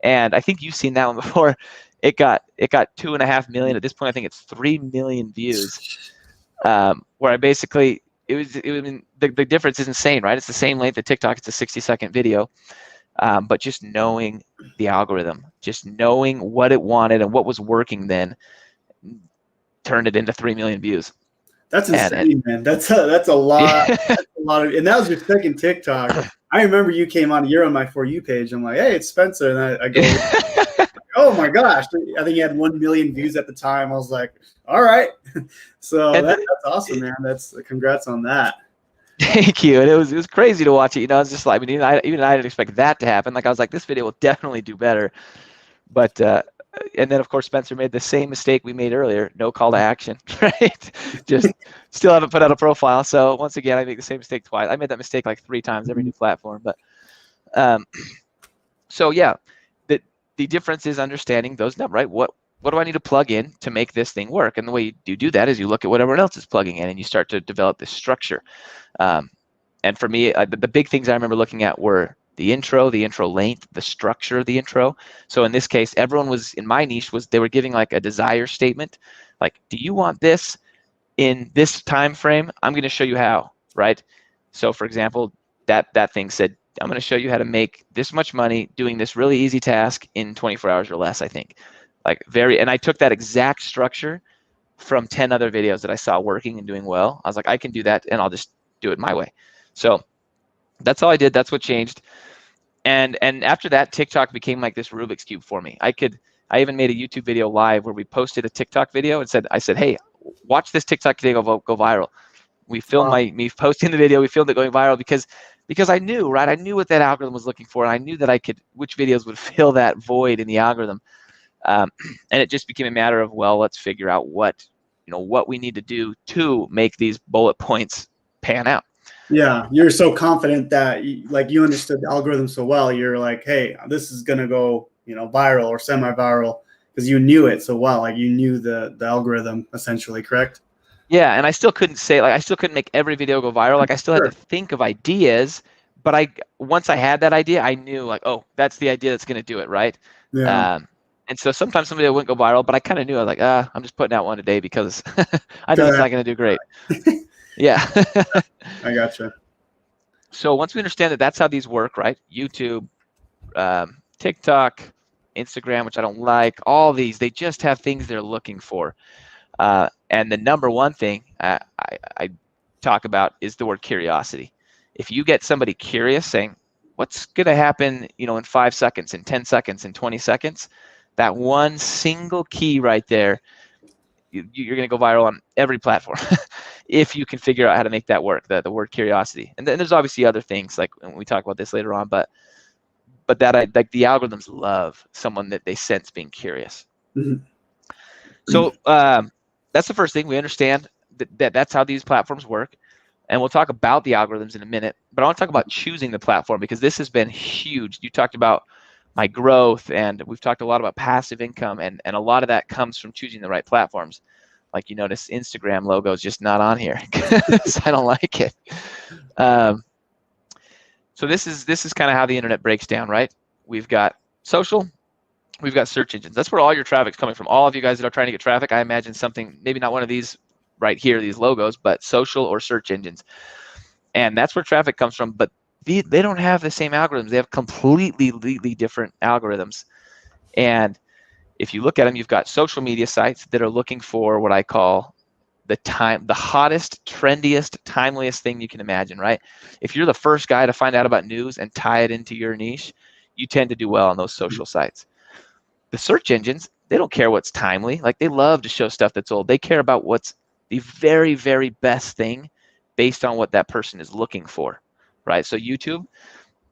And I think you've seen that one before. It got 2.5 million. At this point, I think it's 3 million views. Where I basically, the difference is insane, right? It's the same length of TikTok. It's a 60-second video. But just knowing the algorithm, just knowing what it wanted and what was working then turned it into 3 million views. That's insane, man. That's a lot. That's a lot of, and that was your second TikTok. I remember you came on. You're on my For You page. I'm like, hey, it's Spencer, and I go, oh my gosh! I think he had 1 million views at the time. I was like, all right. So that's awesome, man. Congrats on that. Thank you. And it was crazy to watch it. It's just like, even I didn't expect that to happen. Like, I was like, this video will definitely do better. But and then of course Spencer made the same mistake we made earlier. No call to action, right? Just still haven't put out a profile. So once again, I make the same mistake twice. I made that mistake like 3 times every new platform. But so yeah, the difference is understanding those numbers, right? What do I need to plug in to make this thing work? And the way you do that is you look at what everyone else is plugging in and you start to develop this structure. And for me, the big things I remember looking at were the intro length, the structure of the intro. So in this case, everyone was, in my niche, they were giving like a desire statement. Like, do you want this in this time frame? I'm going to show you how, right? So for example, that thing said, I'm going to show you how to make this much money doing this really easy task in 24 hours or less, I think. And I took that exact structure from 10 other videos that I saw working and doing well. I was like, I can do that and I'll just do it my way. So that's all I did. That's what changed. And after that, TikTok became like this Rubik's Cube for me. I even made a YouTube video live where we posted a TikTok video and I said, hey, watch this TikTok video go viral. We filmed me posting the video. We filmed it going viral because I knew, right? I knew what that algorithm was looking for. And I knew that which videos would fill that void in the algorithm. And it just became a matter of, well, let's figure out what what we need to do to make these bullet points pan out. Yeah, you're so confident that you understood the algorithm so well. You're like, hey, this is gonna go viral or semi-viral because you knew it so well. Like you knew the algorithm essentially, correct? Yeah, and I still couldn't say, like, I still couldn't make every video go viral. Like I still had to think of ideas, but once I had that idea, I knew like, oh, that's the idea that's gonna do it, right? Yeah, And so sometimes some video wouldn't go viral, but I kind of knew, I was like, I'm just putting out one a day because I know it's not gonna do great. Yeah. I gotcha. So once we understand that that's how these work, right? YouTube, TikTok, Instagram, which I don't like, all these, they just have things they're looking for. And the number one thing I talk about is the word curiosity. If you get somebody curious saying, what's going to happen, in 5 seconds, in 10 seconds, in 20 seconds, that one single key right there, you're going to go viral on every platform if you can figure out how to make that work, the word curiosity. And then there's obviously other things, like when we talk about this later on, but that like the algorithms love someone that they sense being curious. Mm-hmm. So that's the first thing. We understand that's how these platforms work. And we'll talk about the algorithms in a minute, but I want to talk about choosing the platform because this has been huge. You talked about my growth, and we've talked a lot about passive income, and a lot of that comes from choosing the right platforms. Like you notice Instagram logo is just not on here because I don't like it. So this is kind of how the internet breaks down, right? We've got social, we've got search engines. That's where all your traffic's coming from. All of you guys that are trying to get traffic, I imagine something, maybe not one of these right here, these logos, but social or search engines. And that's where traffic comes from, but they don't have the same algorithms. They have completely different algorithms. And if you look at them, you've got social media sites that are looking for what I call the hottest, trendiest, timeliest thing you can imagine, right? If you're the first guy to find out about news and tie it into your niche, you tend to do well on those social sites. The search engines, they don't care what's timely. Like they love to show stuff that's old. They care about what's the very, very best thing based on what that person is looking for, right? So YouTube,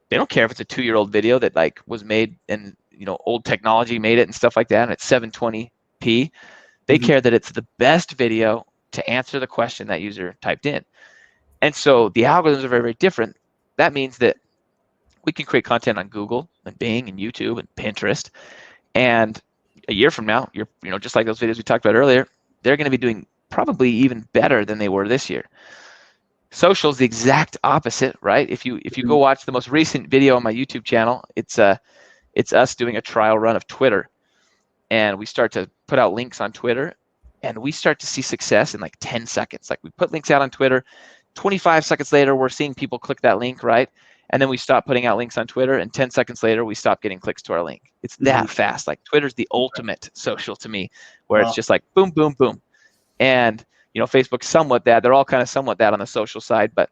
they don't care if it's a 2-year-old video that like was made and old technology made it and stuff like that, and it's 720p. They care that it's the best video to answer the question that user typed in. And so the algorithms are very, very different. That means that we can create content on Google and Bing and YouTube and Pinterest, and a year from now, you're just like those videos we talked about earlier, they're going to be doing probably even better than they were this year. Social is the exact opposite, right? If you go watch the most recent video on my YouTube channel, it's us doing a trial run of Twitter, and we start to put out links on Twitter, and we start to see success in like 10 seconds. Like we put links out on Twitter, 25 seconds later, we're seeing people click that link, right? And then we stop putting out links on Twitter, and 10 seconds later, we stop getting clicks to our link. It's that fast. Like Twitter's the ultimate social to me, where it's just like boom, boom, boom. And Facebook's somewhat that. They're all kind of somewhat that on the social side, but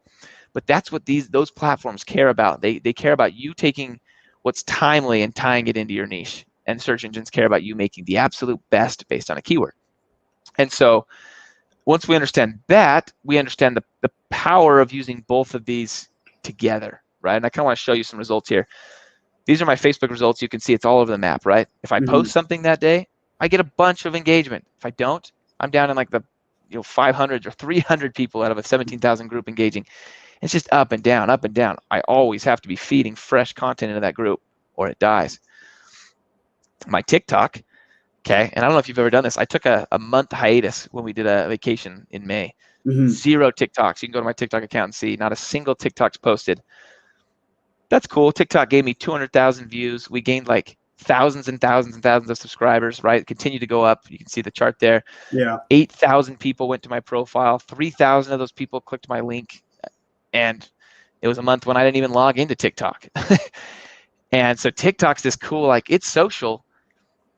that's what those platforms care about. They care about you taking what's timely and tying it into your niche. And search engines care about you making the absolute best based on a keyword. And so once we understand that, we understand the power of using both of these together, right? And I kind of want to show you some results here. These are my Facebook results. You can see it's all over the map, right? If I post something that day, I get a bunch of engagement. If I don't, I'm down in like the 500 or 300 people out of a 17,000 group engaging. It's just up and down, up and down. I always have to be feeding fresh content into that group or it dies. My TikTok, okay, and I don't know if you've ever done this. I took a month hiatus when we did a vacation in May. 0 TikToks. You can go to my TikTok account and see not a single TikTok's posted. That's cool. TikTok gave me 200,000 views. We gained like thousands and thousands and thousands of subscribers, right? Continue to go up. You can see the chart there. Yeah. 8,000 people went to my profile. 3,000 of those people clicked my link. And it was a month when I didn't even log into TikTok. And so TikTok's this cool, like it's social,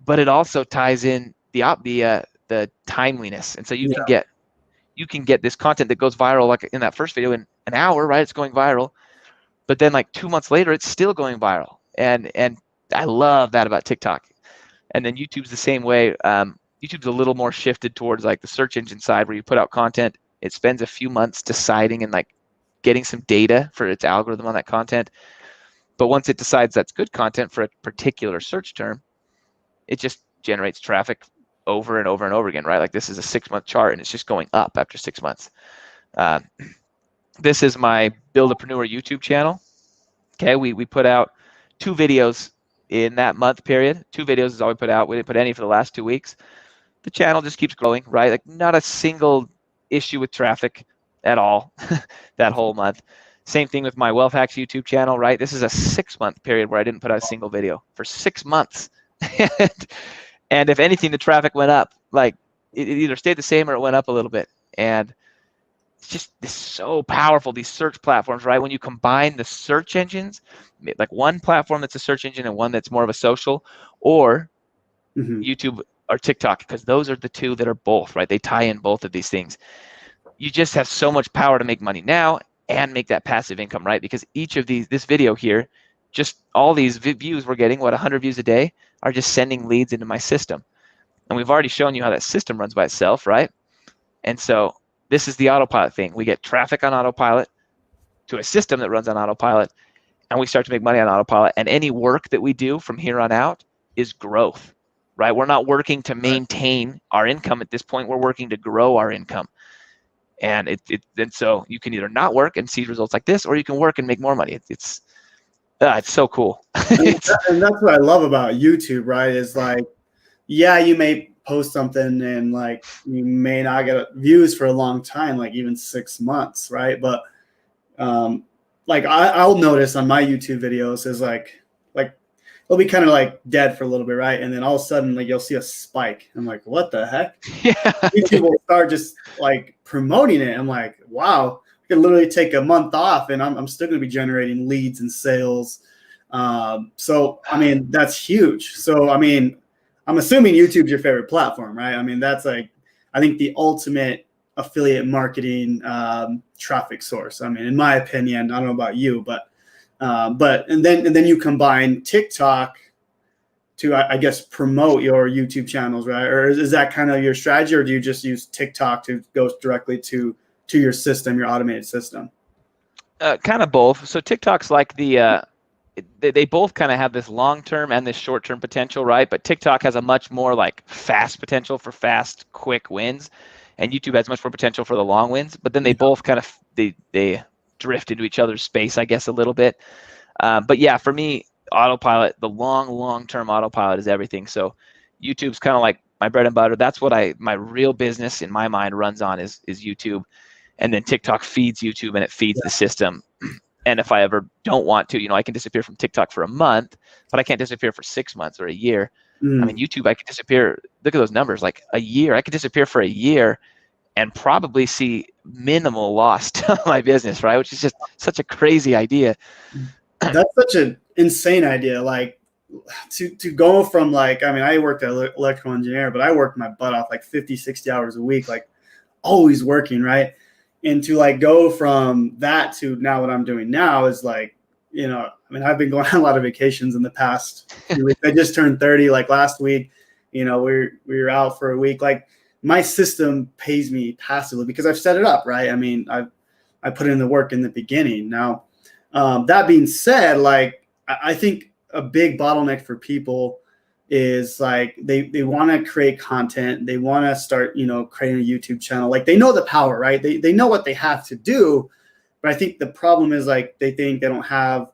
but it also ties in the timeliness. And so you can get this content that goes viral, like in that first video, in an hour, right? It's going viral. But then like 2 months later, it's still going viral. And I love that about TikTok. And then YouTube's the same way. YouTube's a little more shifted towards like the search engine side where you put out content. It spends a few months deciding and like getting some data for its algorithm on that content. But once it decides that's good content for a particular search term, it just generates traffic over and over and over again, right? Like this is a 6-month chart and it's just going up after 6 months. This is my Buildapreneur YouTube channel. Okay, we put out 2 videos in that month period. 2 videos is all we put out. We didn't put any for the last 2 weeks. The channel just keeps growing, right? Like not a single issue with traffic at all that whole month. Same thing with my Wealth Hacks YouTube channel, right? This is a 6-month period where I didn't put out a single video for 6 months. And if anything, the traffic went up. Like it either stayed the same or it went up a little bit. And it's so powerful, these search platforms, right? When you combine the search engines, like one platform that's a search engine and one that's more of a social, or YouTube or TikTok, because those are the 2 that are both, right? They tie in both of these things. You just have so much power to make money now and make that passive income, right? Because each of these, this video here, just all these views we're getting, 100 views a day, are just sending leads into my system. And we've already shown you how that system runs by itself, right? And so this is the autopilot thing. We get traffic on autopilot to a system that runs on autopilot, and we start to make money on autopilot. And any work that we do from here on out is growth, right? We're not working to maintain our income at this point. We're working to grow our income. And and so you can either not work and see results like this, or you can work and make more money. It's so cool. And that's what I love about YouTube, right? Is like, yeah, you may post something and like you may not get views for a long time, like even 6 months, right? But like I'll notice on my YouTube videos is like it'll be kind of like dead for a little bit, right? And then all of a sudden, like you'll see a spike. I'm like, what the heck? Yeah. YouTube will start just like promoting it. I'm like, wow, I could literally take a month off and I'm still going to be generating leads and sales. So, I mean, that's huge. So, I mean, I'm assuming YouTube's your favorite platform, right? I mean, that's like, I think the ultimate affiliate marketing traffic source. I mean, in my opinion, I don't know about you, but and then you combine TikTok to, I guess, promote your YouTube channels, right? Or is that kind of your strategy, or do you just use TikTok to go directly to your system, your automated system? Kind of both. So TikTok's like they both kind of have this long-term and this short-term potential, right? But TikTok has a much more like fast potential for fast, quick wins, and YouTube has much more potential for the long wins. But then they both kind of they drift into each other's space, I guess, a little bit. But yeah, for me, autopilot, the long-term autopilot is everything. So YouTube's kind of like my bread and butter. That's what my real business in my mind runs on is YouTube. And then TikTok feeds YouTube and it feeds the system. And if I ever don't want to, I can disappear from TikTok for a month, but I can't disappear for 6 months or a year. I mean, YouTube, I could disappear. Look at those numbers, like a year. I could disappear for a year and probably see minimal loss to my business, right? Which is just such a crazy idea. That's such an insane idea. Like to go from like, I mean, I worked as an electrical engineer, but I worked my butt off like 50, 60 hours a week, like always working, right? And to like go from that to now what I'm doing now is like, I mean, I've been going on a lot of vacations in the past few weeks. I just turned 30 like last week. We were out for a week. Like my system pays me passively because I've set it up, right? I mean, I put in the work in the beginning. Now, that being said, like I think a big bottleneck for people is like they want to create content. They want to start, creating a YouTube channel. Like they know the power, right? They know what they have to do. But I think the problem is like they think they don't have,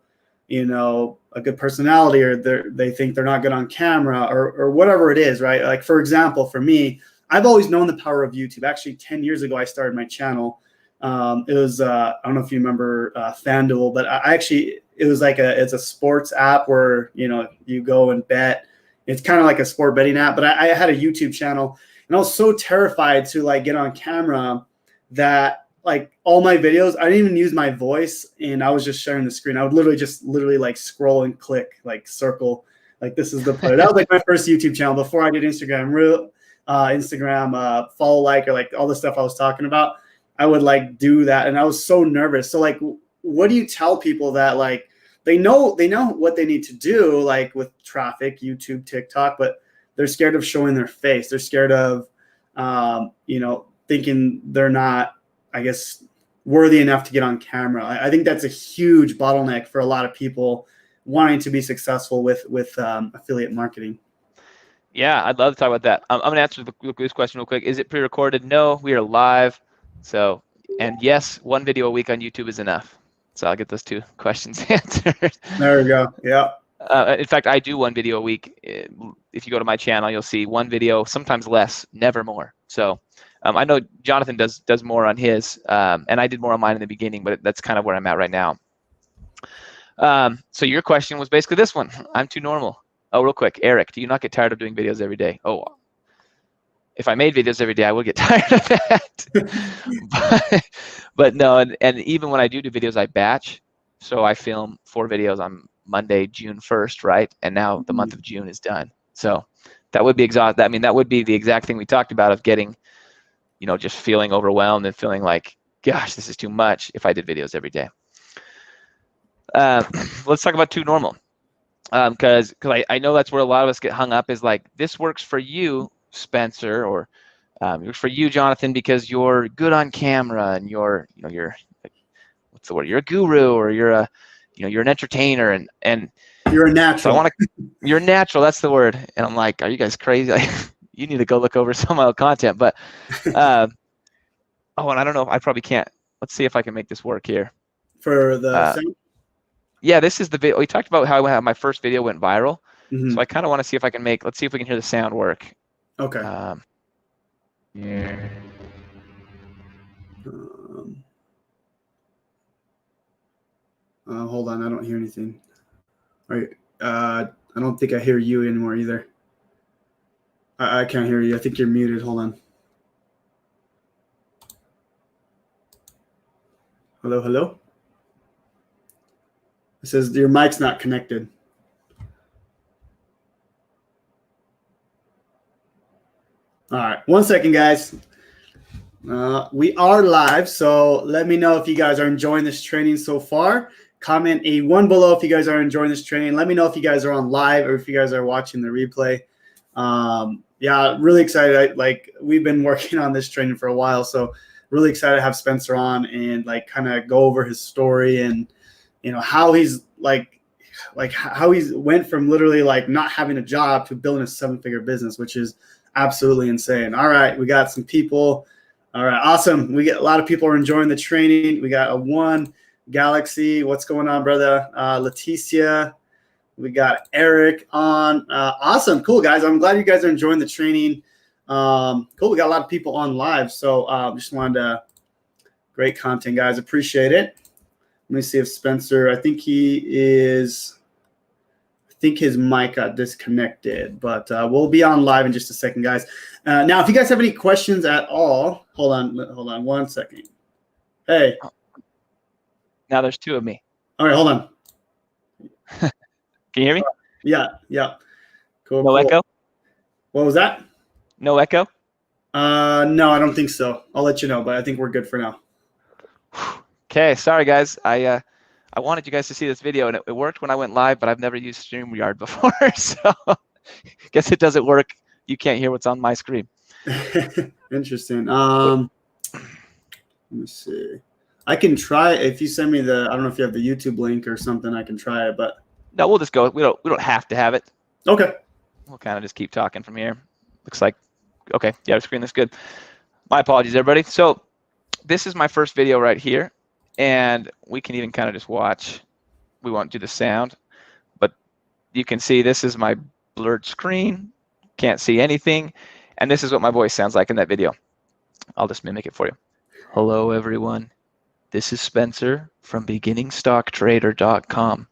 a good personality, or they think they're not good on camera, or whatever it is, right? Like, for example, for me, I've always known the power of YouTube. Actually, 10 years ago, I started my channel. It was, I don't know if you remember FanDuel, but it was like it's a sports app where, you go and bet. It's kind of like a sport betting app, but I had a YouTube channel and I was so terrified to like get on camera that like all my videos, I didn't even use my voice and I was just sharing the screen. I would literally like scroll and click, like circle, like this is the player. That was like my first YouTube channel before I did Instagram, follow, like, or like all the stuff I was talking about. I would like do that. And I was so nervous. So like, what do you tell people that like, they know what they need to do, like with traffic, YouTube, TikTok, but they're scared of showing their face. They're scared of, thinking they're not, I guess, worthy enough to get on camera. I think that's a huge bottleneck for a lot of people wanting to be successful with affiliate marketing. Yeah, I'd love to talk about that. I'm going to answer this question real quick. Is it pre-recorded? No, we are live. So, and yes, one video a week on YouTube is enough. So I'll get those 2 questions answered. There we go. Yeah. In fact, I do 1 video a week. If you go to my channel, you'll see 1 video, sometimes less, never more. So I know Jonathan does more on his, and I did more on mine in the beginning, but that's kind of where I'm at right now. So your question was basically this one. I'm too normal. Oh, real quick, Eric, do you not get tired of doing videos every day? Oh, if I made videos every day, I would get tired of that. but no, and even when I do videos, I batch. So I film 4 videos on Monday, June 1st, right? And now the month of June is done. So that would be I mean, that would be the exact thing we talked about of getting, you know, just feeling overwhelmed and feeling like, gosh, this is too much if I did videos every day. Let's talk about too normal. Because I know that's where a lot of us get hung up is like, this works for you, Spencer, or it works for you, Jonathan, because you're good on camera and you're what's the word? You're a guru, or you're an entertainer, and You're a natural. So you're natural. That's the word. And I'm like, are you guys crazy? You need to go look over some of my content. But oh, and I don't know. I probably can't. Let's see if I can make this work here. For the sound? Yeah, this is the video. We talked about how my first video went viral. Mm-hmm. So I kind of want to see if I can let's see if we can hear the sound work. Okay. Yeah. Hold on, I don't hear anything. All right. I don't think I hear you anymore either. I can't hear you. I think you're muted. Hold on. Hello, hello? It says your mic's not connected. All right, 1 second, guys. We are live, so let me know if you guys are enjoying this training so far. Comment a 1 below if you guys are enjoying this training. Let me know if you guys are on live or if you guys are watching the replay. Yeah, really excited. We've been working on this training for a while, so really excited to have Spencer on and kind of go over his story and how he's how he's went from literally not having a job to building a 7-figure business, which is absolutely insane. All right, we got some people. All right, awesome. We get a lot of people are enjoying the training. We got a 1 Galaxy. What's going on, brother? Leticia. We got Eric on. Awesome, cool guys. I'm glad you guys are enjoying the training. Cool. We got a lot of people on live, so just wanted to. Great content, guys. Appreciate it. Let me see if Spencer. I think his mic got disconnected, but we'll be on live in just a second, guys. Now, if you guys have any questions at all, hold on 1 second. Hey. Now there's 2 of me. All right, hold on. Can you hear me? Yeah. Cool. No echo? What was that? No echo? No, I don't think so. I'll let you know, but I think we're good for now. Okay, sorry guys. I wanted you guys to see this video, and it worked when I went live, but I've never used StreamYard before, so guess it doesn't work. You can't hear what's on my screen. Interesting. Let me see. I can try if you send me I don't know if you have the YouTube link or something. I can try it, but no, we'll just go. We don't have to have it. Okay. We'll kind of just keep talking from here. Looks like okay. Yeah, the screen looks good. My apologies, everybody. So this is my first video right here, and we can even kind of just watch. We won't do the sound, but you can see this is my blurred screen. Can't see anything, and this is what my voice sounds like in that video. I'll just mimic it for you. Hello, everyone. This is Spencer from beginningstocktrader.com.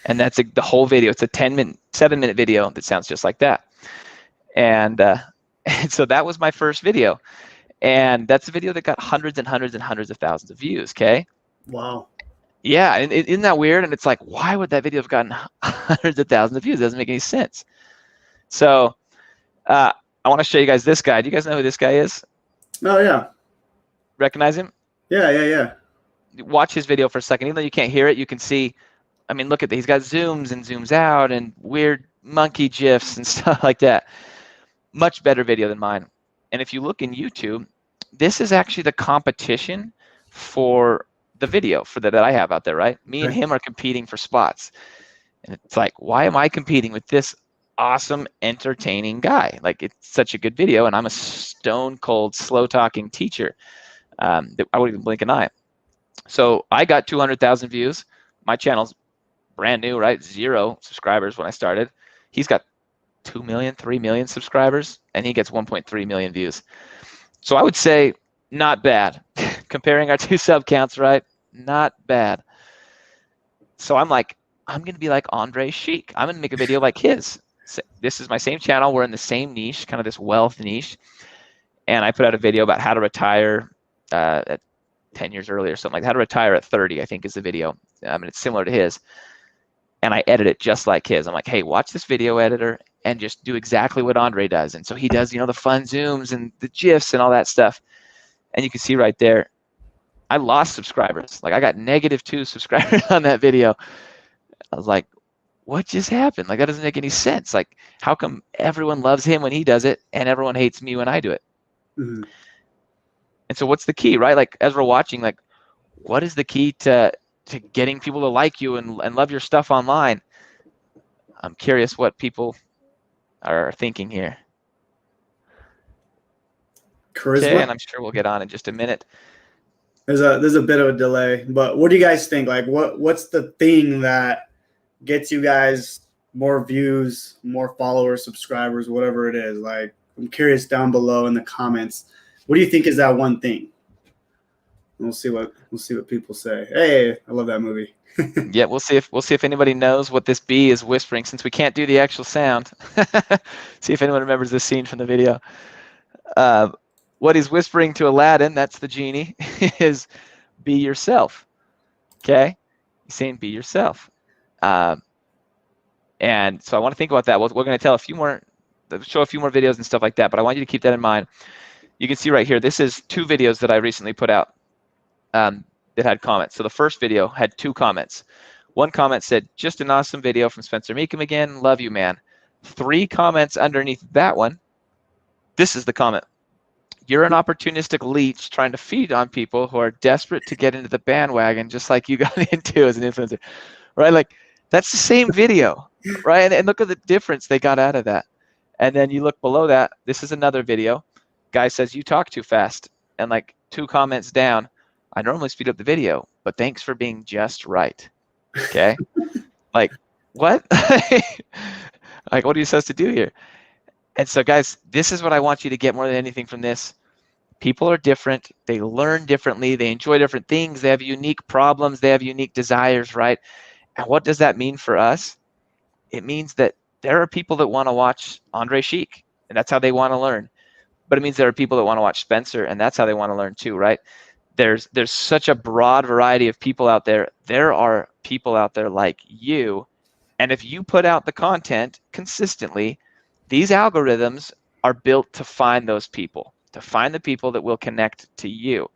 And that's the whole video. It's a 7-minute video that sounds just like that. And so that was my first video. And that's a video that got hundreds and hundreds and hundreds of thousands of views, okay? Wow. Yeah, and isn't that weird? And it's like, why would that video have gotten hundreds of thousands of views? It doesn't make any sense. So I want to show you guys this guy. Do you guys know who this guy is? Oh, yeah. Recognize him? Yeah. Watch his video for a second. Even though you can't hear it, you can see, I mean, look at that. He's got zooms and zooms out and weird monkey GIFs and stuff like that. Much better video than mine. And if you look in YouTube, this is actually the competition for the video that I have out there, right? Me and him are competing for spots. And it's like, why am I competing with this awesome, entertaining guy. Like, it's such a good video, and I'm a stone cold, slow talking teacher that I wouldn't even blink an eye. So I got 200,000 views. My channel's brand new, right? 0 subscribers when I started. He's got 2 million, 3 million subscribers, and he gets 1.3 million views. So I would say not bad. Comparing our 2 sub counts, right? Not bad. So I'm like, I'm going to be like Andre Sheik. I'm going to make a video like his. So this is my same channel. We're in the same niche, kind of this wealth niche. And I put out a video about how to retire at 10 years earlier, something like how to retire at 30, I think is the video. And it's similar to his. And I edit it just like his. I'm like, hey, watch this video editor and just do exactly what Andre does. And so he does, the fun zooms and the GIFs and all that stuff. And you can see right there, I lost subscribers. Like, I got -2 subscribers on that video. I was like, what just happened? Like, that doesn't make any sense. Like, how come everyone loves him when he does it and everyone hates me when I do it? Mm-hmm. And so what's the key, right? Like, as we're watching, like, what is the key to getting people to like you and love your stuff online? I'm curious what people are thinking here. Charisma. Okay, and I'm sure we'll get on in just a minute. There's a bit of a delay, but what do you guys think? Like, what's the thing that gets you guys more views, more followers, subscribers, whatever it is? Like, I'm curious down below in the comments. What do you think is that one thing? We'll see what people say. Hey, I love that movie. Yeah, we'll see if anybody knows what this bee is whispering, since we can't do the actual sound. See if anyone remembers this scene from the video. What he's whispering to Aladdin, that's the genie, is be yourself. Okay? He's saying be yourself. And so I want to think about that. We're going to show a few more videos and stuff like that, but I want you to keep that in mind. You can see right here, this is 2 videos that I recently put out that had comments. So the first video had 2 comments. One comment said, just an awesome video from Spencer Mecham again. Love you, man. 3 comments underneath that one. This is the comment. You're an opportunistic leech trying to feed on people who are desperate to get into the bandwagon, just like you got into as an influencer, right? Like, that's the same video, right? And look at the difference they got out of that. And then you look below that, this is another video. Guy says, you talk too fast. And like 2 comments down, I normally speed up the video, but thanks for being just right. Okay? Like, what? Like, what are you supposed to do here? And so, guys, this is what I want you to get more than anything from this. People are different. They learn differently. They enjoy different things. They have unique problems. They have unique desires, right? And what does that mean for us? It means that there are people that want to watch Andre Sheik, and that's how they want to learn. But it means there are people that want to watch Spencer, and that's how they want to learn too, right? There's such a broad variety of people out there. There are people out there like you. And if you put out the content consistently, these algorithms are built to find those people, to find the people that will connect to you,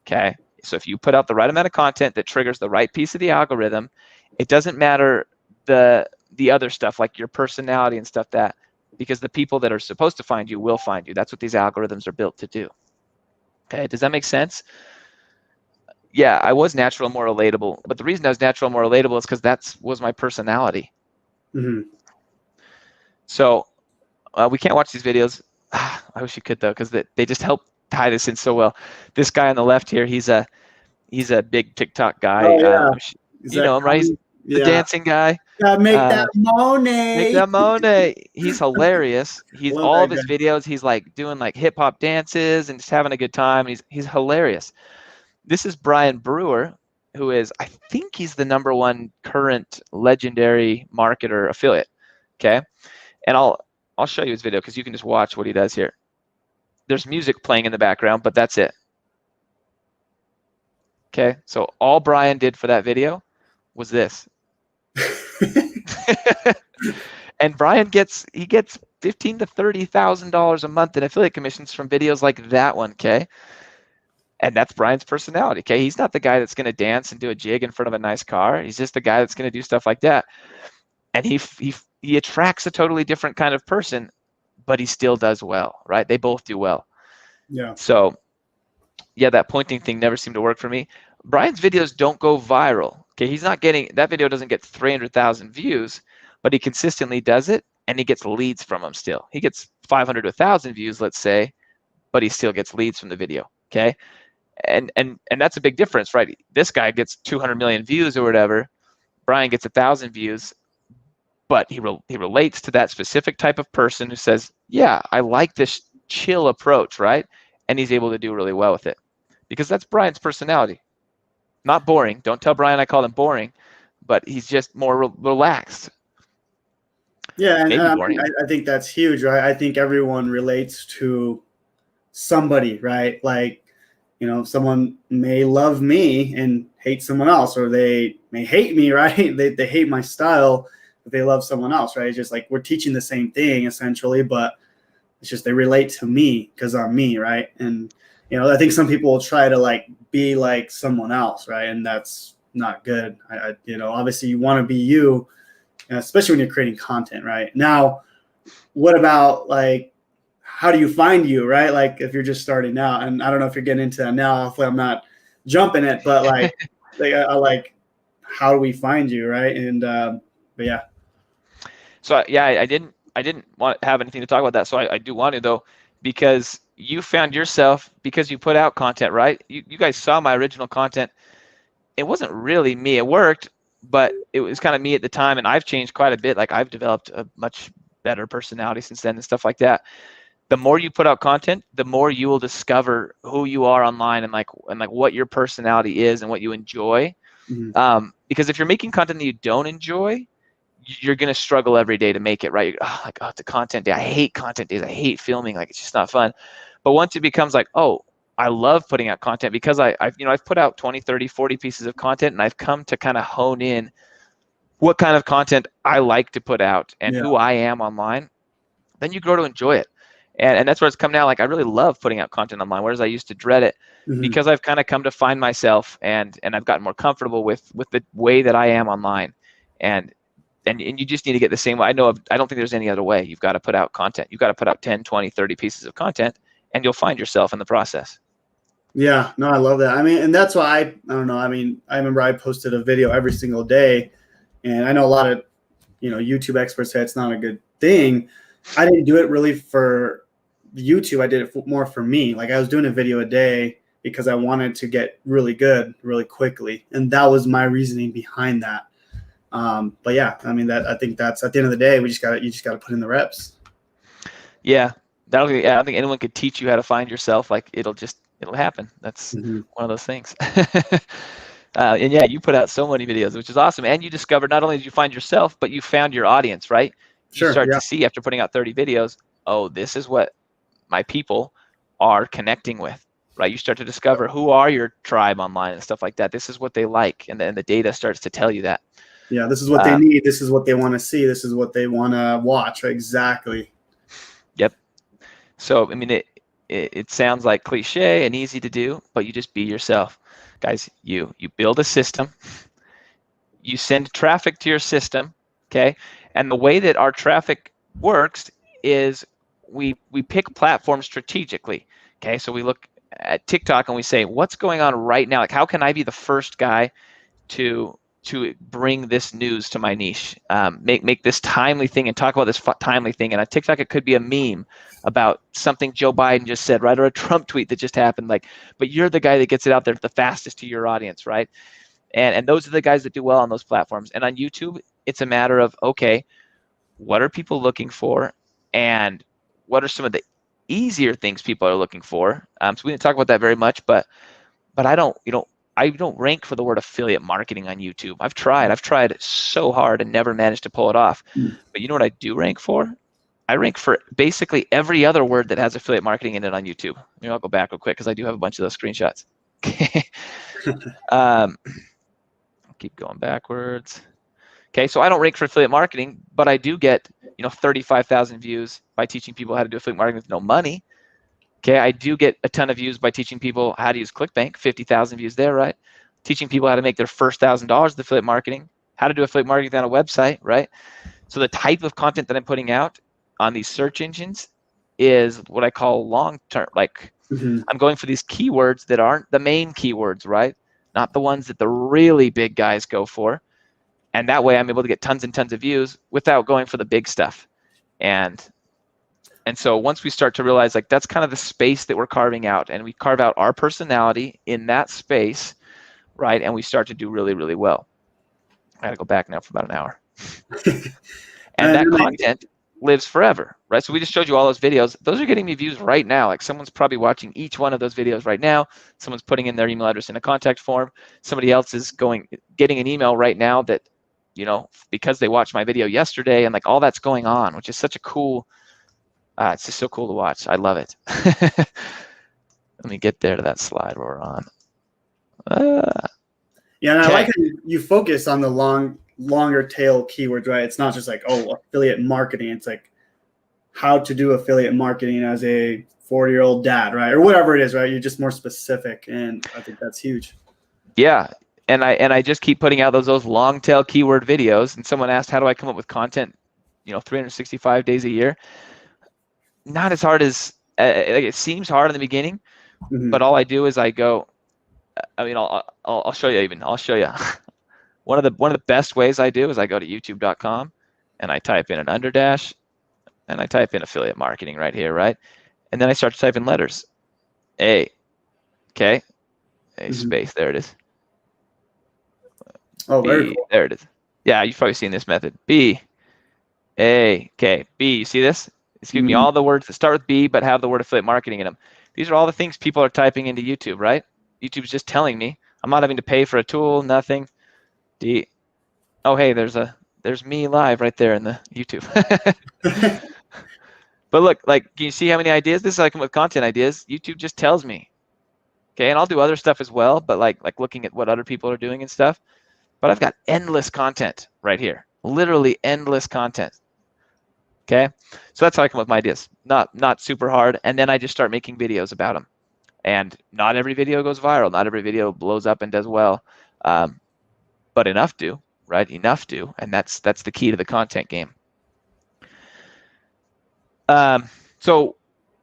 okay? So if you put out the right amount of content that triggers the right piece of the algorithm, it doesn't matter the other stuff like your personality and stuff, that, because the people that are supposed to find you will find you. That's what these algorithms are built to do. Okay, does that make sense? Yeah, I was natural and more relatable, but the reason I was natural and more relatable is because that was my personality. Mm-hmm. So we can't watch these videos. I wish you could, though, because they just help tie this in so well. This guy on the left here, he's a big TikTok guy. Oh, yeah. You know him, right? He's the dancing guy. Make that money. Make that money. He's hilarious. He's all of his videos. He's like doing like hip hop dances and just having a good time. He's hilarious. This is Brian Brewer, who is, I think he's the #1 current legendary marketer affiliate. Okay, and I'll show you his video because you can just watch what he does here. There's music playing in the background, but that's it. Okay, so all Brian did for that video was this. And Brian gets $15,000 to $30,000 a month in affiliate commissions from videos like that one. Okay, and that's Brian's personality. Okay, he's not the guy that's going to dance and do a jig in front of a nice car. He's just the guy that's going to do stuff like that. And he attracts a totally different kind of person, but he still does well, right? They both do well. Yeah. So yeah, that pointing thing never seemed to work for me. Brian's videos don't go viral. Okay, he's not getting, that video doesn't get 300,000 views, but he consistently does it, and he gets leads from them still. He gets 500 to 1,000 views, let's say, but he still gets leads from the video. Okay. And that's a big difference, right? This guy gets 200 million views or whatever. Brian gets 1,000 views, but he relates to that specific type of person who says, yeah, I like this chill approach, right? And he's able to do really well with it because that's Brian's personality. Not boring. Don't tell Brian I call him boring, but he's just more relaxed. Yeah, and boring. I think that's huge, right? I think everyone relates to somebody, right? Like, you know, someone may love me and hate someone else, or they may hate me, right? They hate my style, but they love someone else, right? It's just like we're teaching the same thing essentially, but it's just they relate to me because I'm me, right? And, you know, I think some people will try to like be like someone else, right? And that's not good. You know, obviously you want to be you, especially when you're creating content, right? Now, what about like, how do you find you, right? Like if you're just starting out, and I don't know if you're getting into that now, hopefully I'm not jumping it, but like, I like, how do we find you, right? And, but yeah. So yeah, I didn't want to have anything to talk about that. So I do want to though, because you found yourself because you put out content, right? You guys saw my original content. It wasn't really me. It worked, but it was kind of me at the time, and I've changed quite a bit. Like I've developed a much better personality since then and stuff like that. The more you put out content, the more you will discover who you are online and like what your personality is and what you enjoy. Mm-hmm. Because if you're making content that you don't enjoy, you're gonna struggle every day to make it, right? It's a content day. I hate content days. I hate filming. Like it's just not fun. But once it becomes like, oh, I love putting out content because I've put out 20, 30, 40 pieces of content, and I've come to kind of hone in what kind of content I like to put out and who I am online. Then you grow to enjoy it. And that's where it's come now. Like I really love putting out content online, whereas I used to dread it because I've kind of come to find myself and I've gotten more comfortable with the way that I am online. And you just need to get the same way. I don't think there's any other way. You've got to put out content. You've got to put out 10, 20, 30 pieces of content, and you'll find yourself in the process. Yeah, no, I love that. I mean, and that's why I don't know. I mean, I remember I posted a video every single day, and I know a lot of, you know, YouTube experts say it's not a good thing. I didn't do it really for YouTube. I did it more for me. Like I was doing a video a day because I wanted to get really good really quickly, and that was my reasoning behind that. But yeah, I mean I think that's at the end of the day, you just got to put in the reps. Yeah, I don't think anyone could teach you how to find yourself. Like it'll happen. That's one of those things. And yeah, you put out so many videos, which is awesome. And you discovered not only did you find yourself, but you found your audience, right? You start to see after putting out 30 videos, oh, this is what my people are connecting with, right? You start to discover who are your tribe online and stuff like that. This is what they like. And then the data starts to tell you that. Yeah, this is what they need. This is what they want to see. This is what they want to watch. Exactly. Yep. So, I mean, it sounds like cliche and easy to do, but you just be yourself. Guys, you build a system. You send traffic to your system, okay? And the way that our traffic works is we pick platforms strategically, okay? So we look at TikTok and we say, what's going on right now? Like, how can I be the first guy to bring this news to my niche, make this timely thing and talk about this timely thing. And on TikTok, it could be a meme about something Joe Biden just said, right? Or a Trump tweet that just happened. Like, but you're the guy that gets it out there the fastest to your audience, right? And those are the guys that do well on those platforms. And on YouTube, it's a matter of, okay, what are people looking for? And what are some of the easier things people are looking for? So we didn't talk about that very much, but I don't rank for the word affiliate marketing on YouTube. I've tried so hard and never managed to pull it off. But you know what I do rank for? I rank for basically every other word that has affiliate marketing in it on YouTube. Maybe I'll go back real quick because I do have a bunch of those screenshots. Keep going backwards. Okay, so I don't rank for affiliate marketing, but I do get 35,000 views by teaching people how to do affiliate marketing with no money. Okay, I do get a ton of views by teaching people how to use ClickBank, 50,000 views there, right? Teaching people how to make their first $1,000 with affiliate marketing, how to do affiliate marketing on a website, right? So the type of content that I'm putting out on these search engines is what I call long-term. Like I'm going for these keywords that aren't the main keywords, right? Not the ones that the really big guys go for. And that way I'm able to get tons and tons of views without going for the big stuff. And so once we start to realize like that's kind of the space that we're carving out, and we carve out our personality in that space, right? And we start to do really, really well. I gotta go back now for about an hour. And that content lives forever, right? So we just showed you all those videos. Those are getting me views right now. Like someone's probably watching each one of those videos right now. Someone's putting in their email address in a contact form. Somebody else is getting an email right now that, you know, because they watched my video yesterday, and like all that's going on, which is such a cool, it's just so cool to watch. I love it. Let me get there to that slide where we're on. Yeah, and I like how you focus on the longer tail keywords, right? It's not just like, oh, affiliate marketing. It's like how to do affiliate marketing as a 40-year-old dad, right? Or whatever it is, right? You're just more specific, and I think that's huge. Yeah, and I just keep putting out those long tail keyword videos. And someone asked, how do I come up with content, you know, 365 days a year? Not as hard as it seems hard in the beginning, but all I do is I go. I mean, I'll show you even. I'll show you. One of the best ways I do is I go to youtube.com and I type in an underdash and I type in affiliate marketing right here, right? And then I start to type in letters. A, okay, A space, there it is. Oh, B, very cool. there it is. Yeah, you've probably seen this method. B, A, okay, B, you see this? It's giving me all the words that start with B but have the word affiliate marketing in them. These are all the things people are typing into YouTube, right? YouTube's just telling me. I'm not having to pay for a tool, nothing. D. Oh, hey, there's me live right there in the YouTube. But look, like, can you see how many ideas? This is like with content ideas. YouTube just tells me. Okay, and I'll do other stuff as well, but like looking at what other people are doing and stuff. But I've got endless content right here. Literally endless content. Okay, so that's how I come up with my ideas. Not super hard, and then I just start making videos about them. And not every video goes viral. Not every video blows up and does well, but enough do, right? Enough do, and that's the key to the content game. So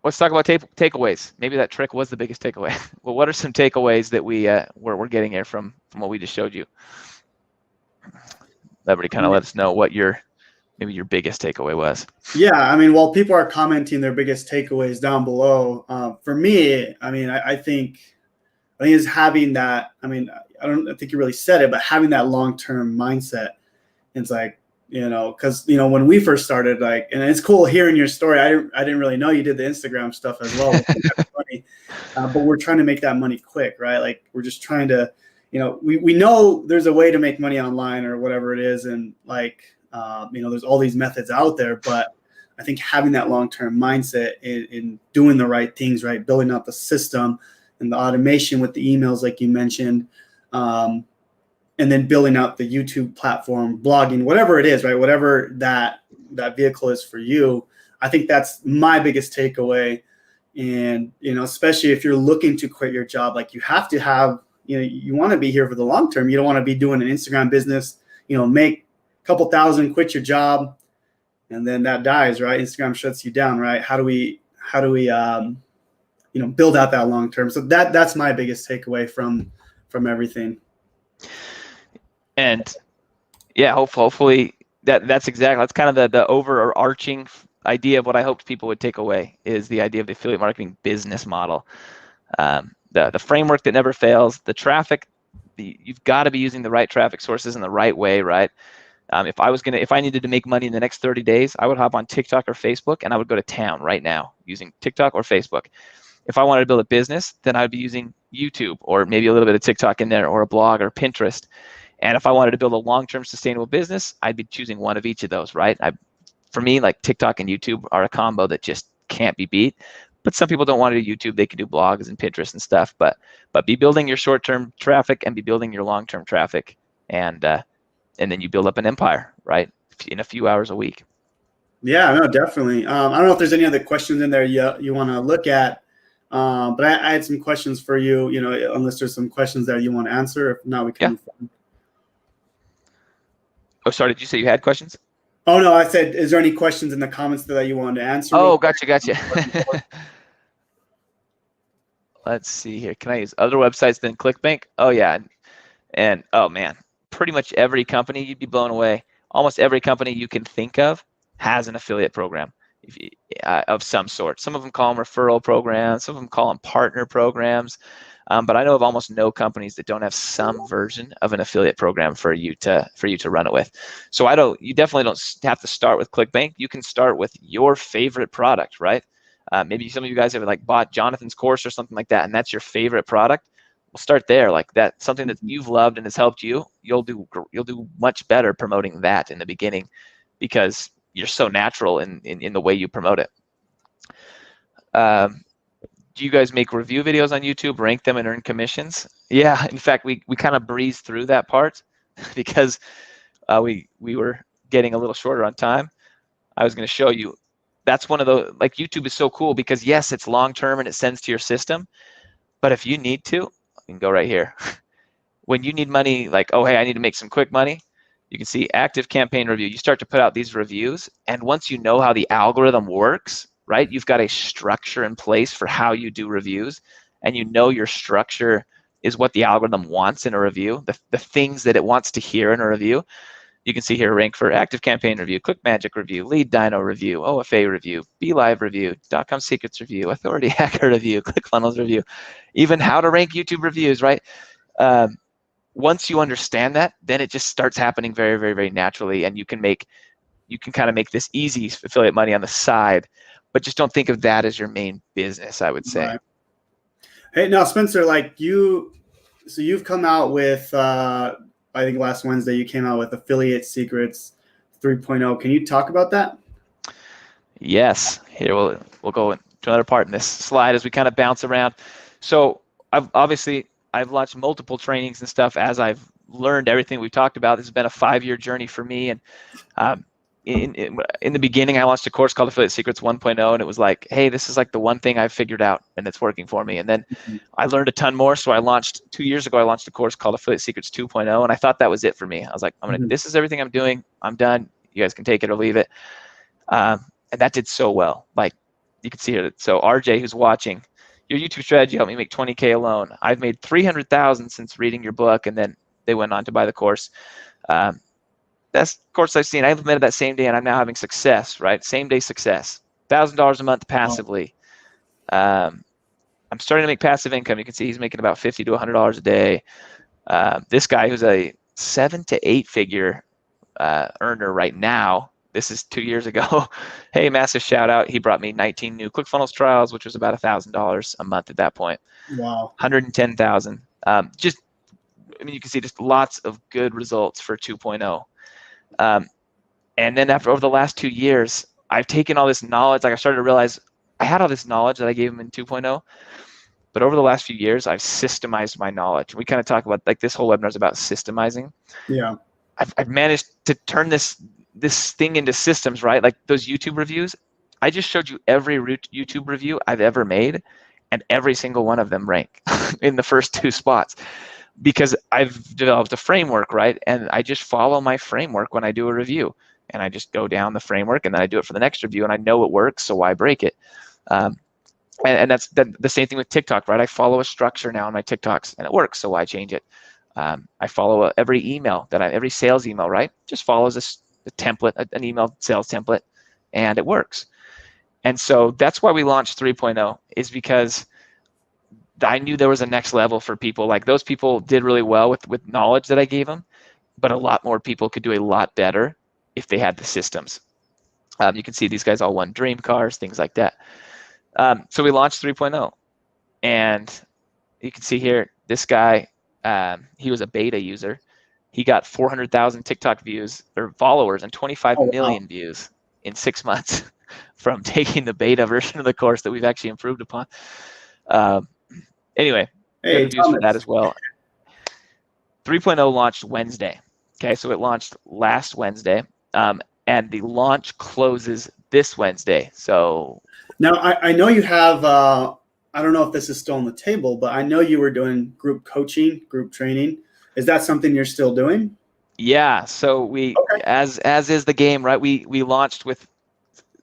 let's talk about takeaways. Maybe that trick was the biggest takeaway. Well, what are some takeaways that we're getting here from what we just showed you? Everybody kind of let us know what maybe your biggest takeaway was. Yeah, I mean, while people are commenting their biggest takeaways down below, for me, I mean, I think is having that. I mean, I think you really said it, but having that long-term mindset. It's like, you know, because, you know, when we first started, like, and it's cool hearing your story. I didn't really know you did the Instagram stuff as well. Funny. But we're trying to make that money quick, right? Like, we're just trying to, you know, we know there's a way to make money online or whatever it is, and like, you know, there's all these methods out there, but I think having that long-term mindset in doing the right things, right, building out the system and the automation with the emails, like you mentioned, and then building out the YouTube platform, blogging, whatever it is, right, whatever that vehicle is for you. I think that's my biggest takeaway. And, you know, especially if you're looking to quit your job, like, you have to have, you know, you want to be here for the long term. You don't want to be doing an Instagram business, you know, make couple thousand, quit your job, and then that dies, right? Instagram shuts you down, right? How do we you know, build out that long term? So that's my biggest takeaway from everything. And yeah, hopefully that's kind of the overarching idea of what I hoped people would take away, is the idea of the affiliate marketing business model. The framework that never fails, the traffic, you've got to be using the right traffic sources in the right way, right? If I needed to make money in the next 30 days, I would hop on TikTok or Facebook and I would go to town right now using TikTok or Facebook. If I wanted to build a business, then I would be using YouTube or maybe a little bit of TikTok in there, or a blog or Pinterest. And if I wanted to build a long-term sustainable business, I'd be choosing one of each of those, right? For me, like, TikTok and YouTube are a combo that just can't be beat. But some people don't want to do YouTube. They can do blogs and Pinterest and stuff. But be building your short-term traffic and be building your long-term traffic. And then you build up an empire, right, in a few hours a week. Yeah, no, definitely. I don't know if there's any other questions in there you want to look at, but I had some questions for you, you know, unless there's some questions that you want to answer. If not, we can move on. Oh, sorry, did you say you had questions? Oh, no, I said, is there any questions in the comments that you wanted to answer? Oh, gotcha. Let's see here. Can I use other websites than ClickBank? Oh, yeah. And, oh, man, pretty much every company, you'd be blown away. Almost every company you can think of has an affiliate program of some sort. Some of them call them referral programs, some of them call them partner programs. But I know of almost no companies that don't have some version of an affiliate program for you to run it with. So you definitely don't have to start with ClickBank. You can start with your favorite product, right? Maybe some of you guys have like bought Jonathan's course or something like that, and that's your favorite product. We'll start there, like that, something that you've loved and has helped you. You'll do much better promoting that in the beginning, because you're so natural in the way you promote it. Do you guys make review videos on YouTube, rank them, and earn commissions? Yeah, in fact, we kind of breezed through that part because we were getting a little shorter on time. I was going to show you. That's one of the, like, YouTube is so cool because yes, it's long term and it sends to your system. But if you need to, you can go right here. When you need money, like, oh, hey, I need to make some quick money, you can see active campaign review. You start to put out these reviews. And once you know how the algorithm works, right, you've got a structure in place for how you do reviews. And you know your structure is what the algorithm wants in a review, the things that it wants to hear in a review. You can see here, rank for active campaign review, Click Magic review, Lead Dino review, OFA review, BeLive review, .com Secrets review, Authority Hacker review, ClickFunnels review, even how to rank YouTube reviews, right? Once you understand that, then it just starts happening very, very, very naturally, and you can kind of make this easy affiliate money on the side, but just don't think of that as your main business, I would say. Right. Hey, now Spencer, so you've come out with, I think last Wednesday you came out with Affiliate Secrets 3.0. Can you talk about that? Yes. Here we'll go to another part in this slide as we kind of bounce around. So I've launched multiple trainings and stuff as I've learned everything we've talked about. This has been a 5-year journey for me. And in the beginning, I launched a course called Affiliate Secrets 1.0, and it was like, hey, this is like the one thing I've figured out and it's working for me. And then I learned a ton more. So 2 years ago, I launched a course called Affiliate Secrets 2.0, and I thought that was it for me. I was like, this is everything I'm doing. I'm done. You guys can take it or leave it. And that did so well. Like, you can see here. So RJ, who's watching, your YouTube strategy helped me make 20K alone. I've made 300,000 since reading your book, and then they went on to buy the course. Best course I've seen. I implemented that same day, and I'm now having success. Right, same day success. $1,000 a month passively. I'm starting to make passive income. You can see he's making about $50 to $100 a day. This guy, who's a 7 to 8 figure earner right now. This is 2 years ago. Hey, massive shout out. He brought me 19 new ClickFunnels trials, which was about $1,000 a month at that point. Wow. 110,000. You can see just lots of good results for 2.0. And then over the last 2 years, I've taken all this knowledge. Like, I started to realize I had all this knowledge that I gave him in 2.0. But over the last few years, I've systemized my knowledge. We kind of talk about, like, this whole webinar is about systemizing. Yeah. I've managed to turn this thing into systems, right? Like those YouTube reviews. I just showed you every YouTube review I've ever made, and every single one of them rank in the first 2 spots, because I've developed a framework, right? And I just follow my framework when I do a review, and I just go down the framework, and then I do it for the next review, and I know it works, so why break it? And that's the same thing with TikTok, right? I follow a structure now in my TikToks, and it works, so why change it? I follow every email every sales email, right? Just follows a template, an email sales template, and it works. And so that's why we launched 3.0, is because I knew there was a next level for people. Like, those people did really well with knowledge that I gave them, but a lot more people could do a lot better if they had the systems. You can see these guys all won dream cars, things like that. So we launched 3.0, and you can see here, this guy, he was a beta user. He got 400,000 TikTok views or followers and 25 million views in 6 months from taking the beta version of the course that we've actually improved upon. Anyway, good reviews for that as well. 3.0 launched Wednesday. Okay, so it launched last Wednesday, and the launch closes this Wednesday. So now I know you have, I don't know if this is still on the table, but I know you were doing group coaching, group training. Is that something you're still doing? Yeah. So we, as is the game, right? We launched with,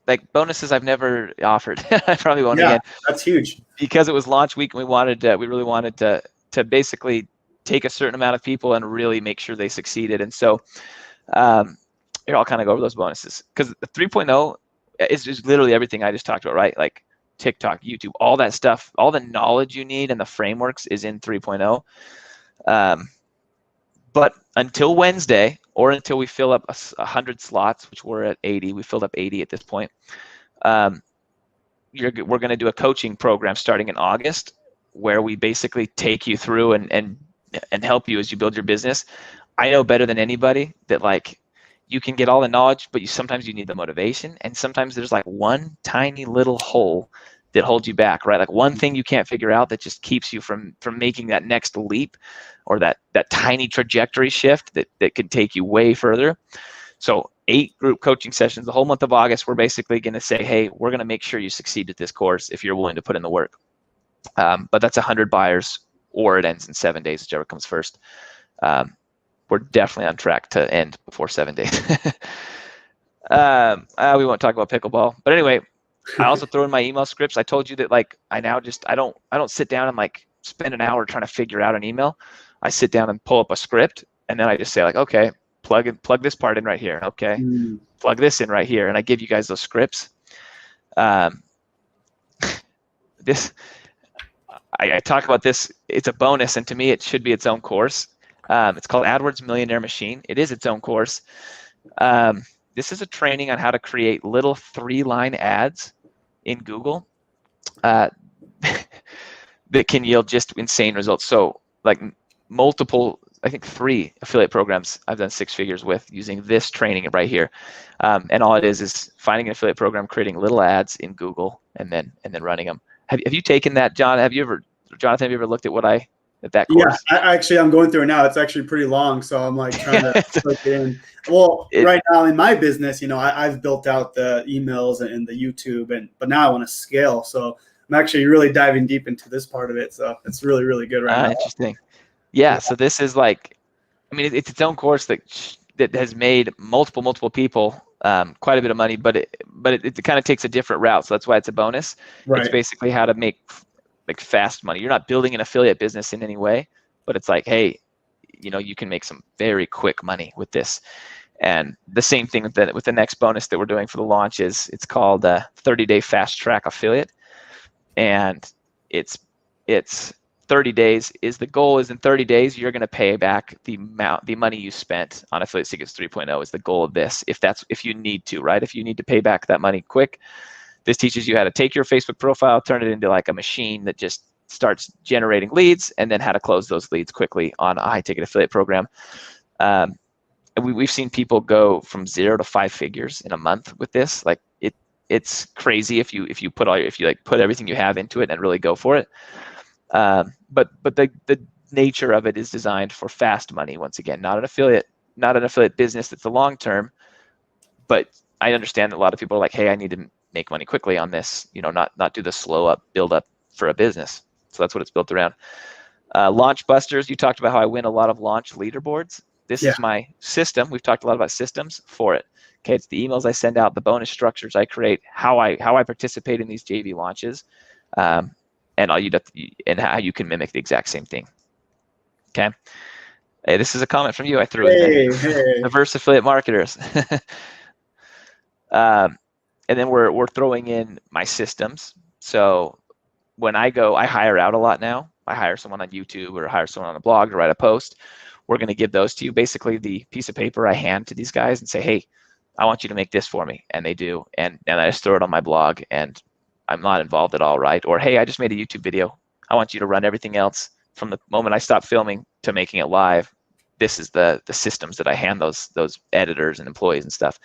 like, bonuses I've never offered. I probably won't again. That's huge. Because it was launch week, and we really wanted to basically take a certain amount of people and really make sure they succeeded. And so here, I'll kind of go over those bonuses, because the 3.0 is literally everything I just talked about, right? Like TikTok, YouTube, all that stuff, all the knowledge you need and the frameworks is in 3.0. But until Wednesday, or until we fill up 100 slots, which we're at 80, we filled up 80 at this point. We're going to do a coaching program starting in August, where we basically take you through and help you as you build your business. I know better than anybody that like you can get all the knowledge, but sometimes you need the motivation, and sometimes there's like one tiny little hole that holds you back, right? Like one thing you can't figure out that just keeps you from making that next leap, or that tiny trajectory shift that could take you way further. So 8 group coaching sessions the whole month of August. We're basically going to say, hey, we're going to make sure you succeed at this course if you're willing to put in the work. But that's 100 buyers, or it ends in 7 days, whichever comes first. We're definitely on track to end before 7 days. We won't talk about pickleball, but anyway, I also throw in my email scripts. I told you that like I don't sit down and like spend an hour trying to figure out an email. I sit down and pull up a script, and then I just say like, okay, plug this part in right here. Okay, plug this in right here, and I give you guys those scripts. I talk about this. It's a bonus, and to me, it should be its own course. It's called AdWords Millionaire Machine. It is its own course. This is a training on how to create little 3-line ads in Google that can yield just insane results. So like multiple, I think 3 affiliate programs I've done 6 figures with using this training right here. And all it is finding an affiliate program, creating little ads in Google, and then running them. Have you taken that, John? Jonathan, have you ever looked at that course? Yeah, I'm going through it now. It's actually pretty long, so I'm like trying to click in. Well, right now in my business, I've built out the emails and the YouTube, but now I want to scale. So I'm actually really diving deep into this part of it. So it's really, really good right now. Interesting. Yeah. So this is like, I mean, it's its own course that has made multiple people quite a bit of money, but it kind of takes a different route. So that's why it's a bonus. Right. It's basically how to make like fast money. You're not building an affiliate business in any way, but it's like, hey, you can make some very quick money with this. And the same thing with the next bonus that we're doing for the launch it's called 30-day fast track affiliate. And it's 30 days the goal is in 30 days, you're going to pay back the money you spent on Affiliate Secrets 3.0 is the goal of this. If you need to, right? If you need to pay back that money quick, this teaches you how to take your Facebook profile, turn it into like a machine that just starts generating leads, and then how to close those leads quickly on a high-ticket affiliate program. And we've seen people go from 0 to 5 figures in a month with this. Like it's crazy if you put everything you have into it and really go for it. But the nature of it is designed for fast money. Once again, not an affiliate business that's the long term. But I understand that a lot of people are like, hey, I need to make money quickly on this, not do the slow up build up for a business. So that's what it's built around. Launch Busters, you talked about how I win a lot of launch leaderboards. This is my system. We've talked a lot about systems for it. Okay, it's the emails I send out, the bonus structures I create, how I participate in these JV launches, and and how you can mimic the exact same thing. Okay. Hey, this is a comment from you I threw in there. Diverse affiliate marketers. And then we're throwing in my systems. So when I hire out a lot now. I hire someone on YouTube or hire someone on a blog to write a post. We're going to give those to you. Basically, the piece of paper I hand to these guys and say, hey, I want you to make this for me. And they do. And I just throw it on my blog and I'm not involved at all, right? Or, hey, I just made a YouTube video. I want you to run everything else from the moment I stop filming to making it live. This is the systems that I hand those editors and employees and stuff.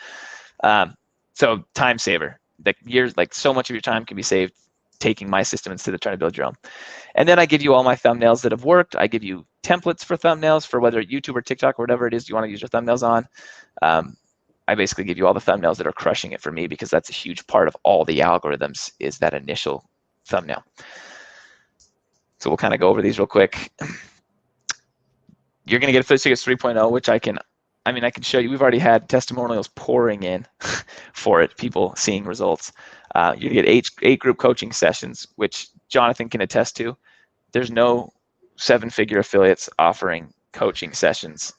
So time saver. Like so much of your time can be saved taking my system instead of trying to build your own. And then I give you all my thumbnails that have worked. I give you templates for thumbnails for whether YouTube or TikTok or whatever it is you want to use your thumbnails on. I basically give you all the thumbnails that are crushing it for me because that's a huge part of all the algorithms is that initial thumbnail. So we'll kind of go over these real quick. You're going to get Affiliate Secrets 3.0, which I can show you. We've already had testimonials pouring in for it, people seeing results. You're going to get 8 group coaching sessions, which Jonathan can attest to. There's no 7-figure affiliates offering coaching sessions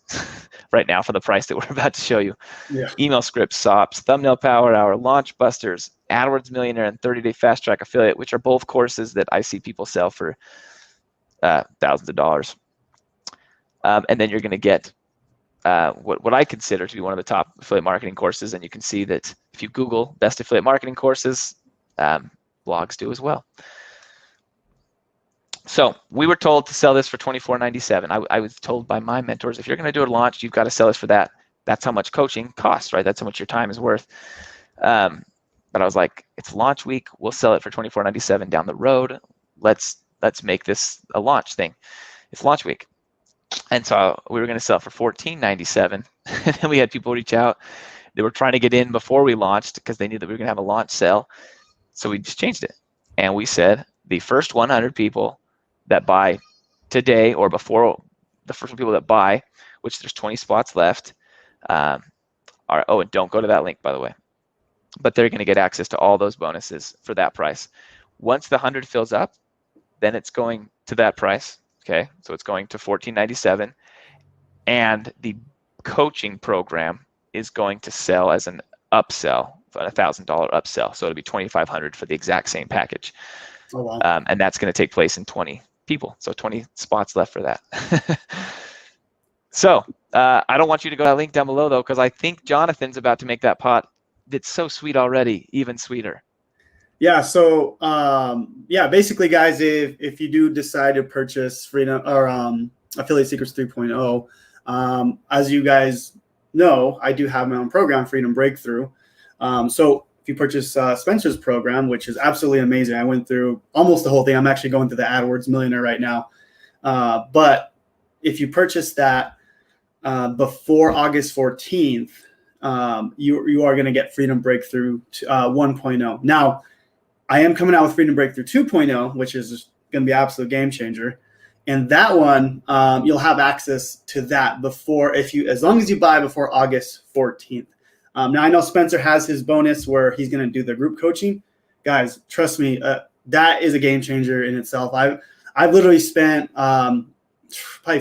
right now for the price that we're about to show you. Yeah. Email scripts, SOPs, thumbnail power hour, launch busters, AdWords Millionaire, and 30-day fast track affiliate, which are both courses that I see people sell for thousands of dollars. And then you're going to get what I consider to be one of the top affiliate marketing courses. And you can see that if you Google best affiliate marketing courses, blogs do as well. So we were told to sell this for $24.97. I was told by my mentors, if you're going to do a launch, you've got to sell this for that. That's how much coaching costs, right? That's how much your time is worth. But I was like, it's launch week. We'll sell it for $24.97 down the road. Let's make this a launch thing. It's launch week. And so we were going to sell it for $14.97. And then we had people reach out. They were trying to get in before we launched because they knew that we were going to have a launch sale. So we just changed it. And we said the first 100 people that buy today or before the first people that buy, which there's 20 spots left, and don't go to that link, by the way. But they're going to get access to all those bonuses for that price. Once the 100 fills up, then it's going to that price. Okay, so it's going to $14.97, and the coaching program is going to sell as an upsell, a $1,000 upsell. So it'll be $2,500 for the exact same package. Oh, wow. And that's going to take place in 20 people. So 20 spots left for that. So I don't want you to go to that link down below, though, because I think Jonathan's about to make that pot that's so sweet already even sweeter. Yeah. So, basically, guys, if you do decide to purchase Freedom or Affiliate Secrets 3.0, as you guys know, I do have my own program, Freedom Breakthrough. So if you purchase Spencer's program, which is absolutely amazing, I went through almost the whole thing. I'm actually going through the AdWords Millionaire right now. But if you purchase that before August 14th, you are going to get Freedom Breakthrough 1.0. Now, I am coming out with Freedom Breakthrough 2.0, which is going to be an absolute game changer. And that one, you'll have access to that as long as you buy before August 14th. Now, I know Spencer has his bonus where he's going to do the group coaching. Guys, trust me, that is a game changer in itself. I've literally spent probably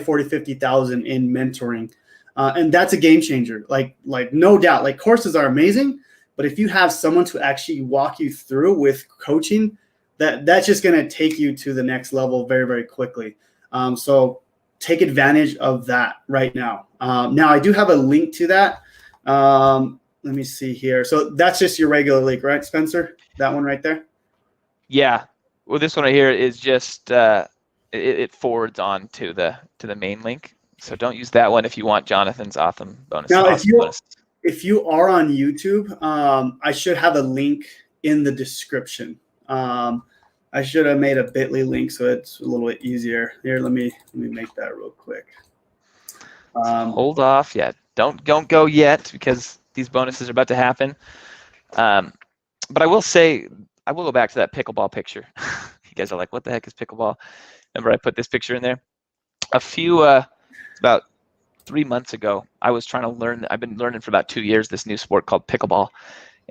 40, 50,000 in mentoring. And that's a game changer. Like no doubt, like courses are amazing, but if you have someone to actually walk you through with coaching, that's just going to take you to the next level very, very quickly. So take advantage of that right now. Now I do have a link to that. Let me see here. So that's just your regular link, right, Spencer? That one right there? Yeah. Well, this one right here is just it forwards on to the main link. So don't use that one if you want Jonathan's awesome bonus. Now, if you are on YouTube, I should have a link in the description. I should have made a bit.ly link so it's a little bit easier. Here, let me make that real quick. Hold off. Yeah, don't go yet because these bonuses are about to happen. But I will say, I will go back to that pickleball picture. You guys are like, what the heck is pickleball? Remember I put this picture in there? About 3 months ago, I was trying to learn. I've been learning for about 2 years this new sport called pickleball,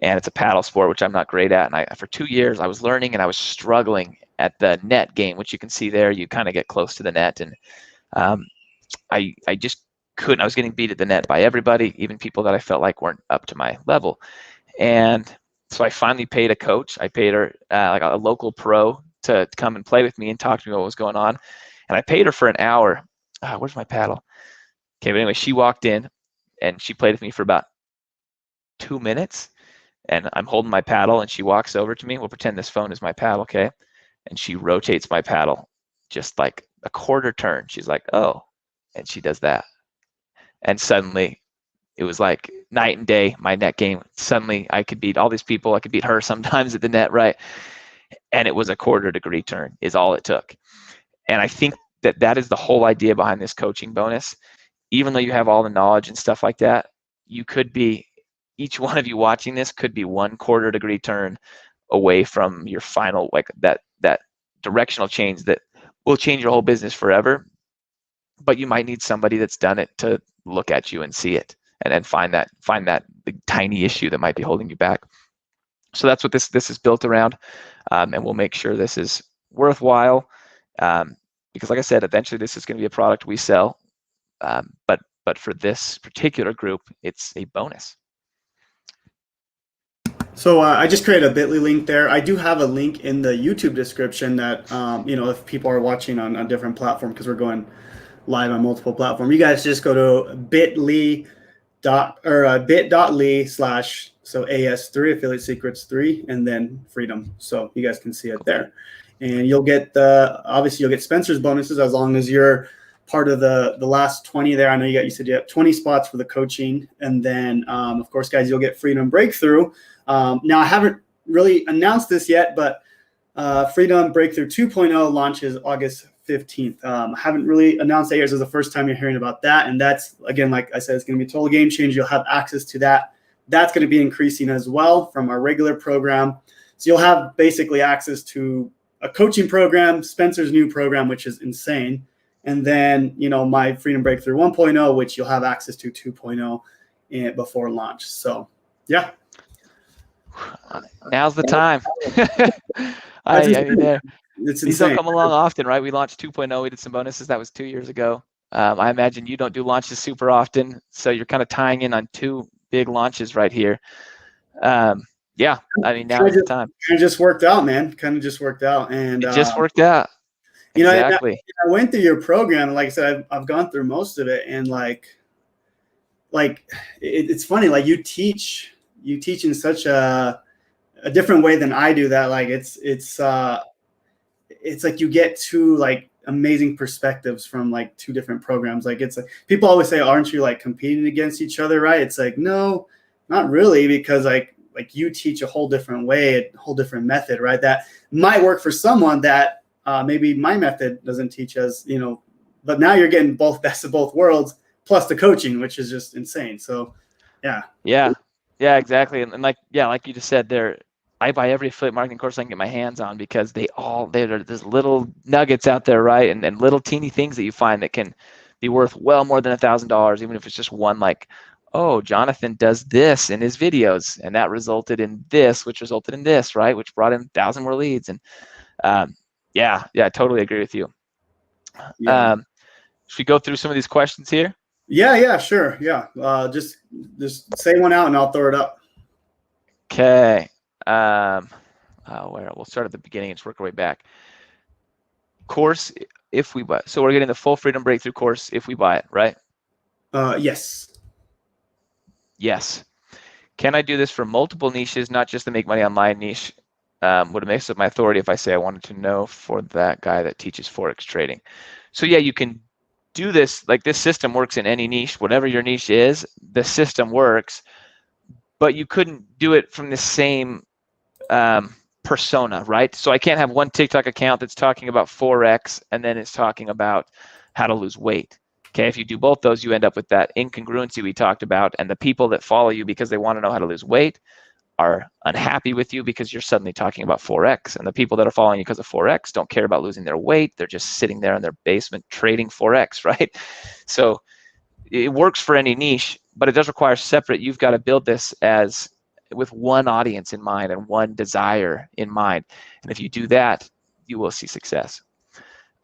and it's a paddle sport, which I'm not great at. And for 2 years, I was learning, and I was struggling at the net game, which you can see there. You kind of get close to the net, and I just couldn't. I was getting beat at the net by everybody, even people that I felt like weren't up to my level. And so I finally paid a coach. I paid her like a local pro to come and play with me and talk to me about what was going on. And I paid her for an hour. Where's my paddle? Okay, but anyway, she walked in and she played with me for about 2 minutes. And I'm holding my paddle and she walks over to me. We'll pretend this phone is my paddle, okay? And she rotates my paddle just like a quarter turn. She's like, oh, and she does that. And suddenly it was like night and day, my net game. Suddenly I could beat all these people. I could beat her sometimes at the net, right? And it was a quarter-degree turn is all it took. And I think that is the whole idea behind this coaching bonus. Even though you have all the knowledge and stuff like that, you could be, each one of you watching this could be 1 quarter-degree turn away from your final, like that directional change that will change your whole business forever. But you might need somebody that's done it to look at you and see it and then find that big tiny issue that might be holding you back. So that's what this is built around, and we'll make sure this is worthwhile, because like I said, eventually this is going to be a product we sell. But for this particular group, it's a bonus. So I just created a bit.ly link there. I do have a link in the YouTube description that, if people are watching on a different platform, because we're going live on multiple platforms, you guys just go to bit.ly bit.ly/ so AS3 Affiliate Secrets 3 and then Freedom. So you guys can see it there. And you'll get obviously you'll get Spencer's bonuses as long as you're part of the last 20 there. I know you said you have 20 spots for the coaching. And then of course, guys, you'll get Freedom Breakthrough. Now I haven't really announced this yet, but Freedom Breakthrough 2.0 launches August 15th. I haven't really announced that yet. This is the first time you're hearing about that. And that's, again, like I said, it's going to be a total game changer. You'll have access to that. That's going to be increasing as well from our regular program. So you'll have basically access to a coaching program, Spencer's new program, which is insane. And then, my Freedom Breakthrough 1.0, which you'll have access to 2.0 before launch. So, yeah. Now's the time. These don't come along often, right? We launched 2.0. We did some bonuses. That was 2 years ago. I imagine you don't do launches super often, so you're kind of tying in on 2 big launches right here. Yeah, I mean, now is the time. Kind of just worked out, man. And it just worked out. Exactly. I went through your program. Like I said, I've gone through most of it, and it's funny. Like you teach in such a different way than I do. That like it's like you get 2 like amazing perspectives from like 2 different programs. Like it's people always say, aren't you like competing against each other, right? It's like, no, not really, because like you teach a whole different way, a whole different method, right? That might work for someone that maybe my method doesn't teach as, but now you're getting best of both worlds plus the coaching, which is just insane. So yeah, exactly. And like you just said there, I buy every affiliate marketing course I can get my hands on, because there's little nuggets out there, right? And little teeny things that you find that can be worth well more than $1,000, even if it's just one, like, oh, Jonathan does this in his videos, and that resulted in this, which resulted in this, right? Which brought in 1,000 more leads. And I totally agree with you. Yeah. Should we go through some of these questions here? Yeah, sure. Yeah. Just say one out and I'll throw it up. Okay. We'll start at the beginning and just work our way back. Course, if we buy, so we're getting the full Freedom Breakthrough course if we buy it, right? Yes. Can I do this for multiple niches, not just the make money online niche? Would it mix up my authority if I say I wanted to know for that guy that teaches Forex trading? So yeah, you can do this. Like, this system works in any niche, whatever your niche is, the system works, but you couldn't do it from the same persona, right? So I can't have one TikTok account that's talking about Forex and then it's talking about how to lose weight. Okay, if you do both those, you end up with that incongruency we talked about, and the people that follow you because they want to know how to lose weight are unhappy with you because you're suddenly talking about Forex, and the people that are following you because of Forex don't care about losing their weight. They're just sitting there in their basement trading Forex, right? So it works for any niche, but it does require separate. You've got to build this as with one audience in mind and one desire in mind. And if you do that, you will see success.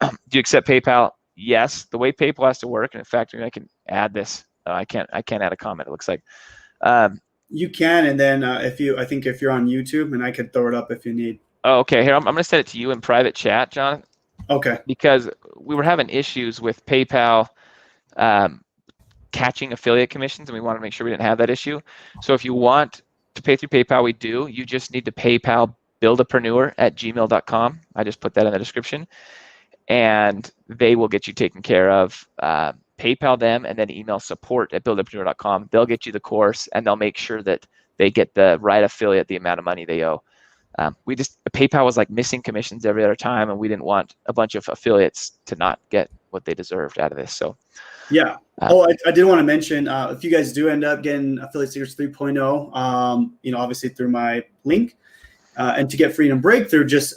Do you accept PayPal? Yes. The way PayPal has to work, and in fact, I can add this. I can't add a comment, it looks like. You can, and then if you're on YouTube, and I could throw it up if you need. Oh, okay. Here, I'm going to send it to you in private chat, John. Okay. Because we were having issues with PayPal catching affiliate commissions, and we want to make sure we didn't have that issue. So if you want to pay through PayPal, we do. You just need to PayPal buildapreneur@gmail.com. I just put that in the description, and they will get you taken care of. PayPal them and then email support@buildapreneur.com. They'll get you the course, and they'll make sure that they get the right affiliate the amount of money they owe. PayPal was like missing commissions every other time, and we didn't want a bunch of affiliates to not get what they deserved out of this. So yeah. I did want to mention, if you guys do end up getting Affiliate Secrets 3.0, obviously through my link, and to get Freedom Breakthrough, just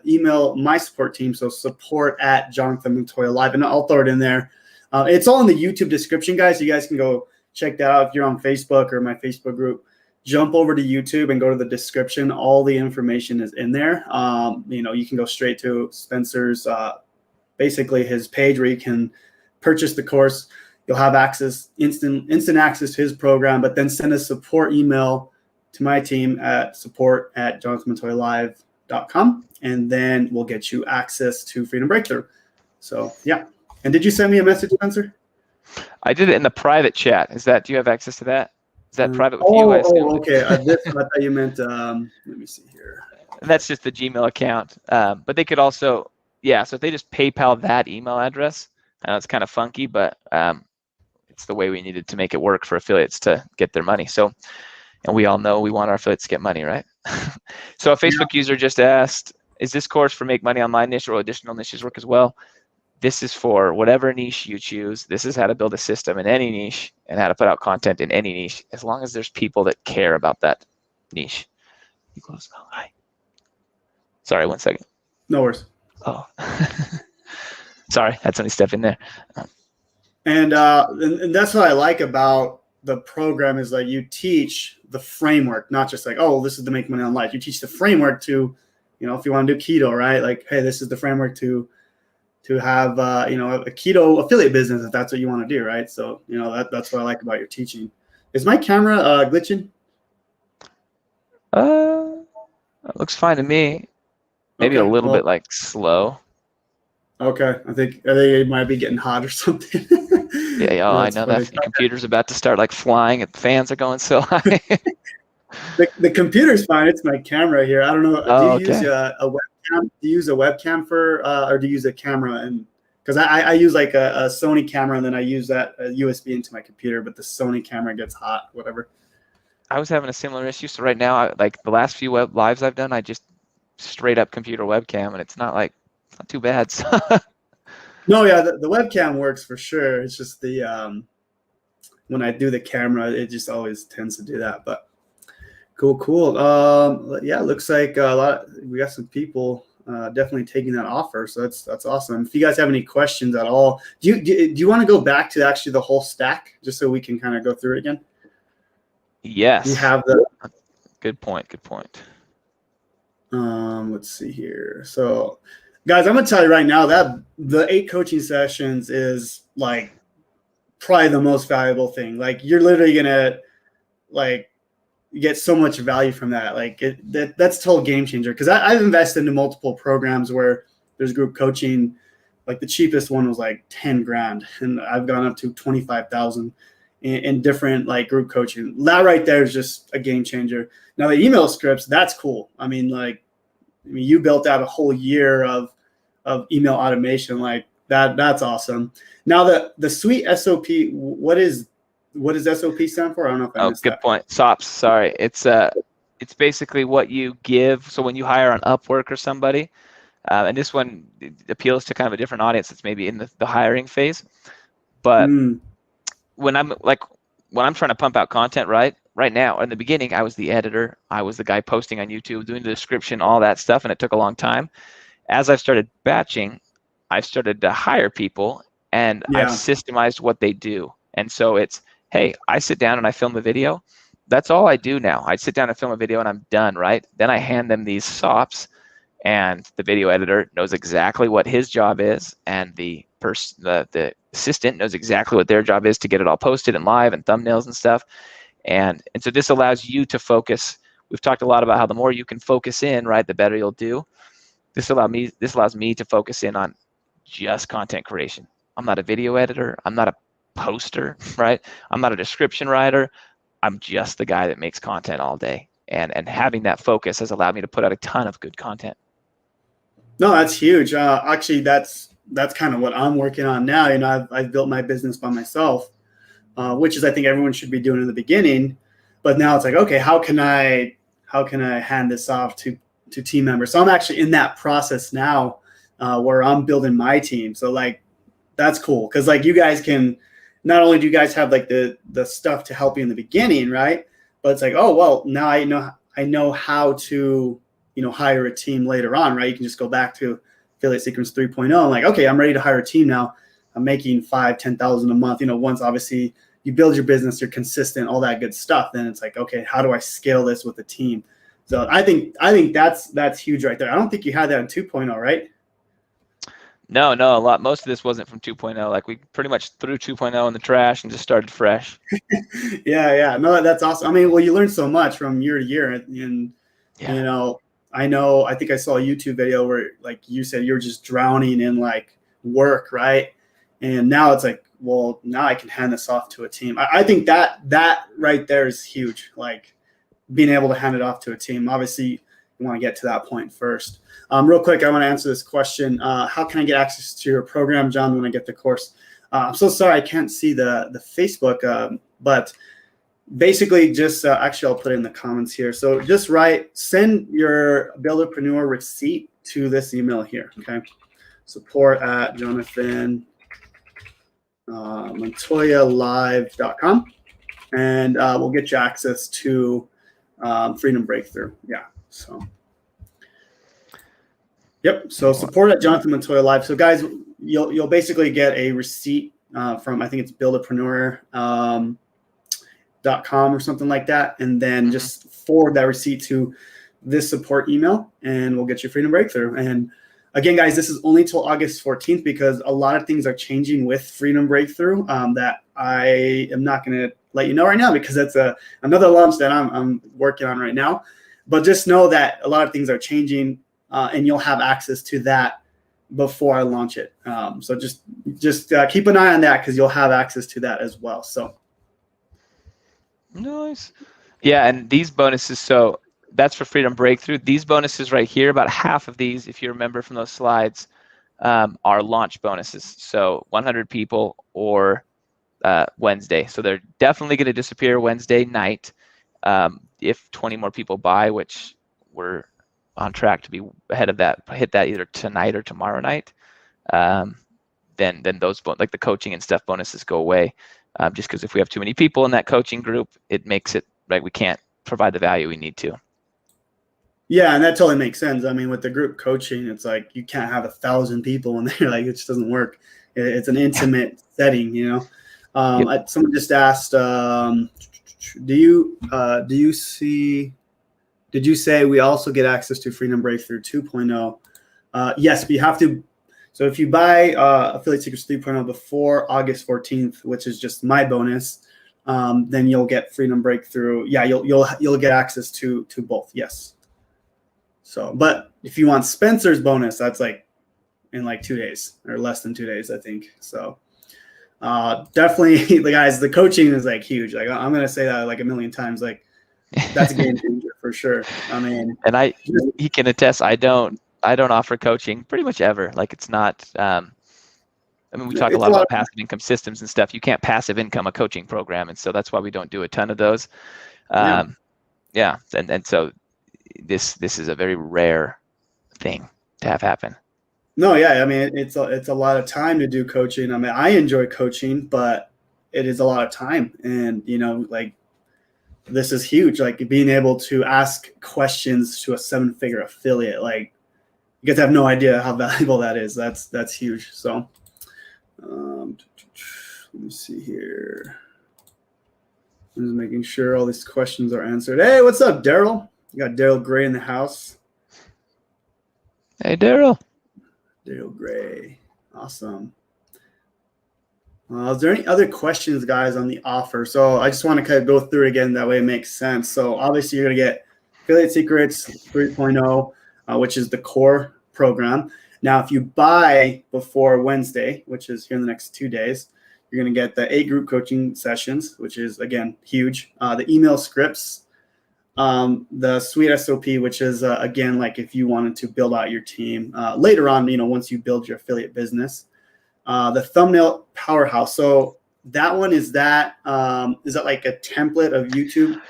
email my support team. So support@JonathanMontoya.live, and I'll throw it in there. It's all in the YouTube description, guys. You guys can go check that out. If you're on Facebook or my Facebook group, jump over to YouTube and go to the description. All the information is in there. You can go straight to Spencer's, basically his page where you can purchase the course. you'll have instant access to his program, but then send a support email to my team at support@jonathanmontoyalive.com, and then we'll get you access to Freedom Breakthrough. So yeah. And did you send me a message, Spencer? I did it in the private chat. Do you have access to that? Is that private with you? Okay. I thought you meant, let me see here. That's just the Gmail account. But they could also, so if they just PayPal that email address, I know it's kind of funky, but it's the way we needed to make it work for affiliates to get their money. So, and we all know we want our affiliates to get money, right? So a Facebook user just asked, is this course for make money online niche or additional niches work as well? This is for whatever niche you choose. This is how to build a system in any niche and how to put out content in any niche, as long as there's people that care about that niche. You close. Oh, hi. Sorry, 1 second. No worries. Oh, sorry, had somebody step in there. And that's what I like about the program is like you teach the framework, not just like, oh, this is to make money on life. You teach the framework to, if you want to do keto, right? Like, hey, this is the framework to have, a keto affiliate business if that's what you want to do, right? So, that's what I like about your teaching. Is my camera glitching? It looks fine to me. Maybe a little bit like slow. Okay, I think it might be getting hot or something. Yeah, I know that the computer's about to start like flying and fans are going so high. The computer's fine. It's my camera here. I don't know. Oh, do you use a webcam? Do you use a webcam or do you use a camera? And because I use like a Sony camera and then I use that USB into my computer, but the Sony camera gets hot, whatever. I was having a similar issue. So right now, like the last few web lives I've done, I just straight up computer webcam, and it's not too bad. No, yeah, the webcam works for sure. It's just the when I do the camera, it just always tends to do that. But cool. Yeah, looks like we got some people definitely taking that offer. So that's awesome. If you guys have any questions at all, do you want to go back to actually the whole stack just so we can kind of go through it again? Yes. You have the good point. Let's see here. So, guys, I'm gonna tell you right now that the 8 coaching sessions is like probably the most valuable thing. Like you're literally gonna like get so much value from that. Like that's total game changer. Because I've invested into multiple programs where there's group coaching. Like the cheapest one was like 10 grand, and I've gone up to 25,000 in different like group coaching. That right there is just a game changer. Now the email scripts, that's cool. I mean, you built out a whole year of email automation like that. That's awesome. Now the suite SOP, what does SOP stand for? I don't know if I missed good that. point. SOPs. Sorry. It's basically what you give. So when you hire on Upwork or somebody, and this one appeals to kind of a different audience that's maybe in the hiring phase. But when I'm trying to pump out content, right now, in the beginning, I was the editor. I was the guy posting on YouTube, doing the description, all that stuff, and it took a long time. As I've started batching, I've started to hire people, and I've systemized what they do. And so it's, hey, I sit down and I film a video. That's all I do now. I sit down and film a video and I'm done, right? Then I hand them these SOPs, and the video editor knows exactly what his job is, and the assistant knows exactly what their job is to get it all posted and live and thumbnails and stuff. And so this allows you to focus. We've talked a lot about how the more you can focus in, right, the better you'll do. This allows me to focus in on just content creation. I'm not a video editor. I'm not a poster, right? I'm not a description writer. I'm just the guy that makes content all day. And having that focus has allowed me to put out a ton of good content. No, that's huge. Actually, that's kind of what I'm working on now. I've built my business by myself, which is I think everyone should be doing in the beginning. But now it's like, okay, how can I hand this off to team members? So I'm actually in that process now, where I'm building my team. So like, that's cool because like you guys can, not only do you guys have like the stuff to help you in the beginning, right? But it's like, oh well, now I know how to hire a team later on, right? You can just go back to Affiliate Secrets 3.0 and like, okay, I'm ready to hire a team now. I'm making $5,000-$10,000 a month. Once obviously you build your business, you're consistent, all that good stuff. Then it's like, okay, how do I scale this with a team? So I think that's huge right there. I don't think you had that in 2.0, right? No, a lot. Most of this wasn't from 2.0. Like we pretty much threw 2.0 in the trash and just started fresh. Yeah. No, that's awesome. I mean, well, you learn so much from year to year, and Yeah. I think I saw a YouTube video where, like you said, you're just drowning in like work, right? And now it's like, well, now I can hand this off to a team. I think that right there is huge. Like being able to hand it off to a team. Obviously, you want to get to that point first. Real quick, I want to answer this question. How can I get access to your program, John, when I get the course? I'm so sorry I can't see the Facebook, but basically just actually I'll put it in the comments here. So just send your Builderpreneur receipt to this email here, okay? Support at Jonathan MontoyaLive.com, and we'll get you access to Freedom Breakthrough. Yeah, so yep. So support at Jonathan Montoya Live. So guys, you'll basically get a receipt from, I think it's Builderpreneur.com or something like that, and then just forward that receipt to this support email, and we'll get you Freedom Breakthrough. And again, guys, this is only till August 14th because a lot of things are changing with Freedom Breakthrough that I am not going to let you know right now because that's another launch that I'm working on right now. But just know that a lot of things are changing, and you'll have access to that before I launch it. So just keep an eye on that because you'll have access to that as well. So nice. Yeah, and these bonuses, so that's for Freedom Breakthrough. These bonuses right here, about half of these, if you remember from those slides, are launch bonuses. So 100 people or Wednesday. So they're definitely going to disappear Wednesday night if 20 more people buy, which we're on track to be ahead of that, hit that either tonight or tomorrow night. Then those like the coaching and stuff bonuses go away. Just because if we have too many people in that coaching group, it makes it right. We can't provide the value we need to. Yeah, and that totally makes sense. I mean, with the group coaching, it's like you can't have 1,000 people in there. Like it just doesn't work. It's an intimate setting, you know. Someone just asked, did you say we also get access to Freedom Breakthrough 2.0? Yes, but you have to. So if you buy Affiliate Secrets 3.0 before August 14th, which is just my bonus, then you'll get Freedom Breakthrough. Yeah, you'll get access to both. Yes. So, but if you want Spencer's bonus, that's like in like 2 days or less than 2 days, I think. So definitely, the guys, the coaching is like huge. Like I'm gonna say that like a million times. Like that's a game changer for sure. I mean, and he can attest. I don't offer coaching pretty much ever. Like it's not. I mean, we talk a lot about passive income systems and stuff. You can't passive income a coaching program, and so that's why we don't do a ton of those. And so this is a very rare thing to have happen. No, yeah, I mean it's a lot of time to do coaching. I mean, I enjoy coaching, but it is a lot of time, and like this is huge. Like being able to ask questions to a 7-figure affiliate, like you guys have no idea how valuable that is. That's huge. So let me see here. I'm just making sure all these questions are answered. Hey, what's up, Daryl? You got Daryl Gray in the house. Hey, Daryl. Daryl Gray. Awesome. Is there any other questions, guys, on the offer? So I just want to kind of go through it again. That way it makes sense. So obviously you're going to get Affiliate Secrets 3.0, which is the core program. Now, if you buy before Wednesday, which is here in the next 2 days, you're going to get the 8 group coaching sessions, which is, again, huge. The email scripts, the Suite SOP, which is, again, like if you wanted to build out your team later on, once you build your affiliate business. The thumbnail powerhouse. So that one, is that like a template of YouTube?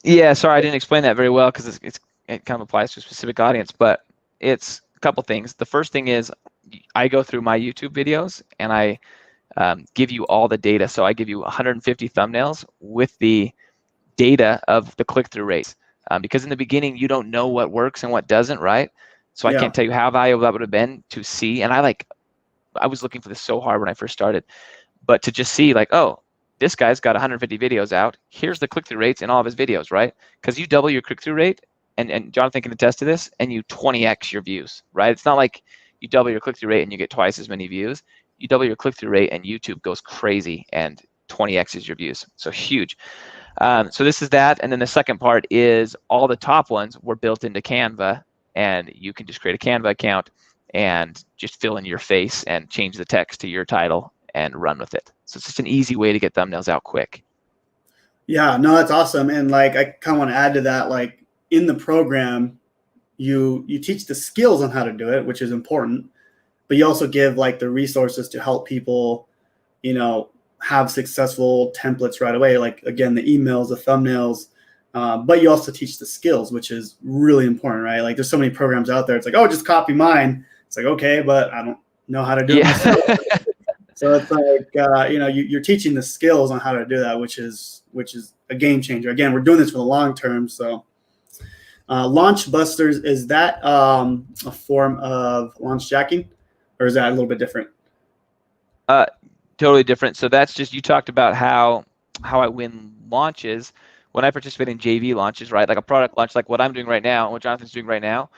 Yeah, sorry, I didn't explain that very well because it kind of applies to a specific audience, but it's a couple things. The first thing is I go through my YouTube videos and I give you all the data. So I give you 150 thumbnails with the data of the click-through rates, because in the beginning you don't know what works and what doesn't, right? So I can't tell you how valuable that would have been to see. And I was looking for this so hard when I first started, but to just see like, oh, this guy's got 150 videos out. Here's the click-through rates in all of his videos, right? Because you double your click-through rate, and Jonathan can attest to this, and you 20x your views, right? It's not like You double your click-through rate and you get twice as many views. You double your click-through rate and YouTube goes crazy and 20x's your views. So huge. So this is that. And then the second part is all the top ones were built into Canva, and you can just create a Canva account and just fill in your face and change the text to your title and run with it. So it's just an easy way to get thumbnails out quick. Yeah, no, that's awesome. And like, I kind of want to add to that, like in the program, you teach the skills on how to do it, which is important, but you also give like the resources to help people, you know, have successful templates right away. Like again, the emails, the thumbnails, but you also teach the skills, which is really important, right? Like there's so many programs out there. It's like, oh, just copy mine. It's like, okay, but I don't know how to do it myself. So it's like, you know, you're teaching the skills on how to do that, which is a game changer. Again, we're doing this for the long term. So launch busters, is that a form of launch jacking, or is that a little bit different? Totally different. So that's just, you talked about how I win launches when I participate in JV launches, right? Like a product launch, like what I'm doing right now, what Jonathan's doing right now.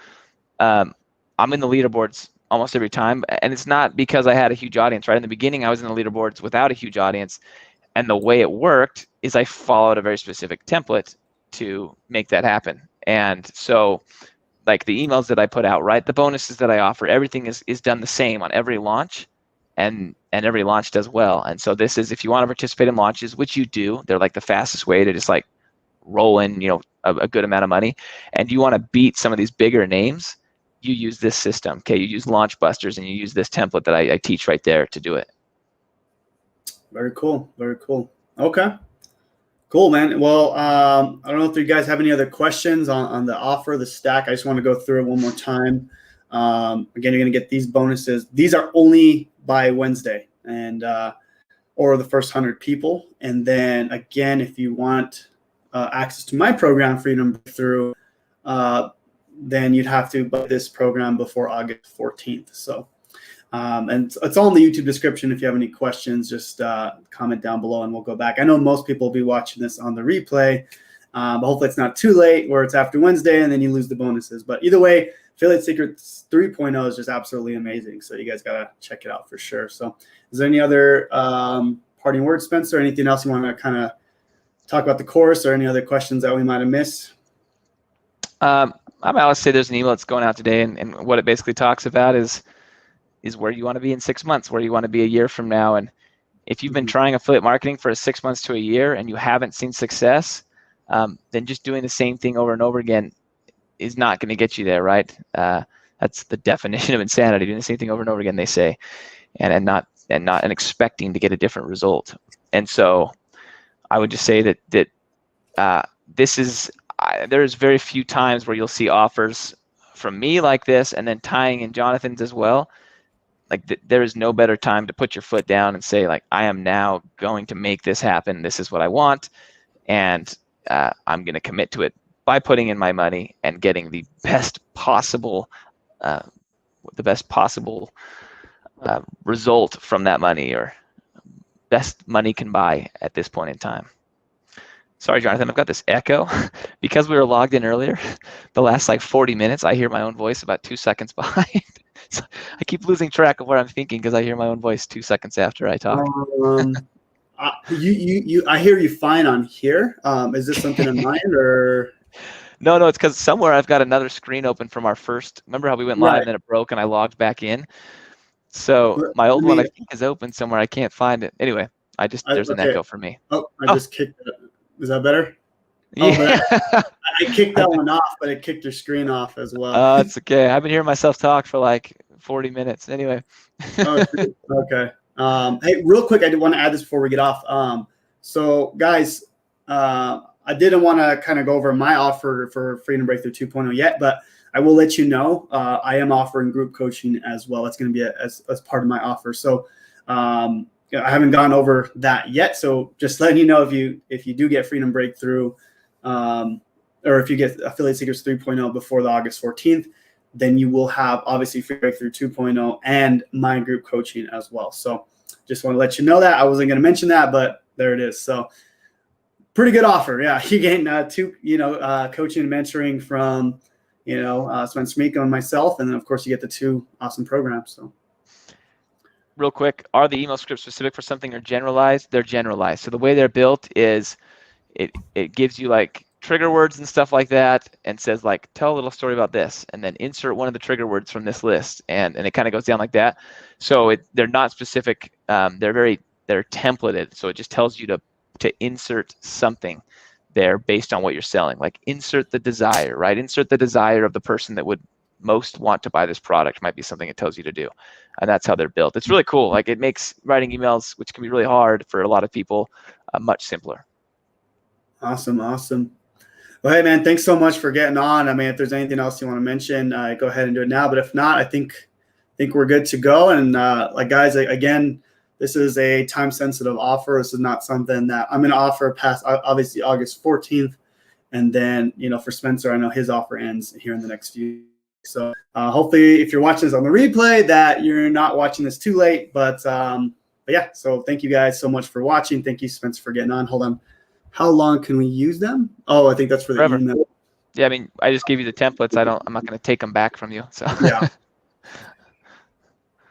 I'm in the leaderboards almost every time, and it's not because I had a huge audience, right? In the beginning, I was in the leaderboards without a huge audience, and the way it worked is I followed a very specific template to make that happen. And so like the emails that I put out, right? The bonuses that I offer, everything is done the same on every launch, and every launch does well. And so this is, if you want to participate in launches, which you do, they're like the fastest way to just like roll in, you know, a good amount of money, and you want to beat some of these bigger names, you use this system. Okay, you use launch busters and you use this template that I teach right there to do it. Very cool. Very cool. Okay. Cool, man. Well, I don't know if you guys have any other questions on the offer, the stack. I just want to go through it one more time. Again, you're going to get these bonuses. These are only by Wednesday, and or the first 100 people. And then again, if you want access to my program, Freedom Breakthrough, then you'd have to buy this program before August 14th. So, and it's all in the YouTube description. If you have any questions, just comment down below and we'll go back. I know most people will be watching this on the replay, but hopefully it's not too late where it's after Wednesday and then you lose the bonuses. But either way, Affiliate Secrets 3.0 is just absolutely amazing. So you guys got to check it out for sure. So is there any other parting words, Spencer? Anything else you want to kind of talk about the course, or any other questions that we might have missed? I might say there's an email that's going out today, and what it basically talks about is where you want to be in 6 months, where you want to be a year from now. And if you've been trying affiliate marketing for 6 months to a year and you haven't seen success, then just doing the same thing over and over again is not going to get you there, right? That's the definition of insanity, doing the same thing over and over again, they say, and expecting to get a different result. And so I would just say that this is, there's very few times where you'll see offers from me like this, and then tying in Jonathan's as well. Like there is no better time to put your foot down and say, like, I am now going to make this happen. This is what I want, and I'm going to commit to it by putting in my money and getting the best possible, result from that money, or best money can buy at this point in time. Sorry, Jonathan, I've got this echo. Because we were logged in earlier, the last like 40 minutes, I hear my own voice about 2 seconds behind. So I keep losing track of what I'm thinking because I hear my own voice 2 seconds after I talk. I hear you fine on here. Is this something in mind, or? No, it's because somewhere I've got another screen open from our first. Remember how we went live and then it broke and I logged back in? So my old one I think is open somewhere. I can't find it. Anyway, there's an echo for me. Oh, I just kicked it. Is that better? Yeah. Oh, I kicked that one off, but it kicked your screen off as well. It's okay. I've been hearing myself talk for like 40 minutes. Anyway. Okay. Hey, real quick, I did want to add this before we get off. So, guys, I didn't want to kind of go over my offer for Freedom Breakthrough 2.0 yet, but I will let you know I am offering group coaching as well. That's going to be as part of my offer. So, I haven't gone over that yet, so just letting you know, if you do get Freedom Breakthrough, or if you get Affiliate Secrets 3.0 before the August 14th, then you will have obviously Freedom Breakthrough 2.0 and my group coaching as well. So just want to let you know that. I wasn't going to mention that, but there it is. So pretty good offer. Yeah, you gain coaching and mentoring from Spencer Mecham and myself, and then of course you get the 2 awesome programs. So. Real quick, are the email scripts specific for something or generalized? They're generalized. So the way they're built is it gives you like trigger words and stuff like that, and says like, tell a little story about this, and then insert one of the trigger words from this list, and it kind of goes down like that. So they're not specific. They're templated. So it just tells you to insert something there based on what you're selling. Like insert the desire, right? Insert the desire of the person that would most want to buy this product might be something it tells you to do. And that's how they're built. It's really cool. Like it makes writing emails, which can be really hard for a lot of people, much simpler. Awesome. Well, hey man, thanks so much for getting on. I mean, if there's anything else you want to mention, go ahead and do it now. But if not, I think we're good to go. And guys, again, this is a time-sensitive offer. This is not something that I'm going to offer past obviously August 14th. And then, for Spencer, I know his offer ends here in the next few. So hopefully if you're watching this on the replay that you're not watching this too late. But yeah, so thank you guys so much for watching. Thank you, Spencer, for getting on. Hold on. How long can we use them? Oh, I think that's for the Forever. email. Yeah, I mean, I just gave you the templates. I'm not going to take them back from you. So yeah.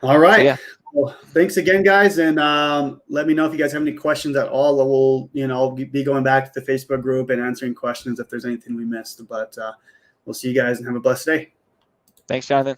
All right. So, yeah. Well, thanks again, guys. And let me know if you guys have any questions at all. We'll, be going back to the Facebook group and answering questions if there's anything we missed. But we'll see you guys and have a blessed day. Thanks, Jonathan.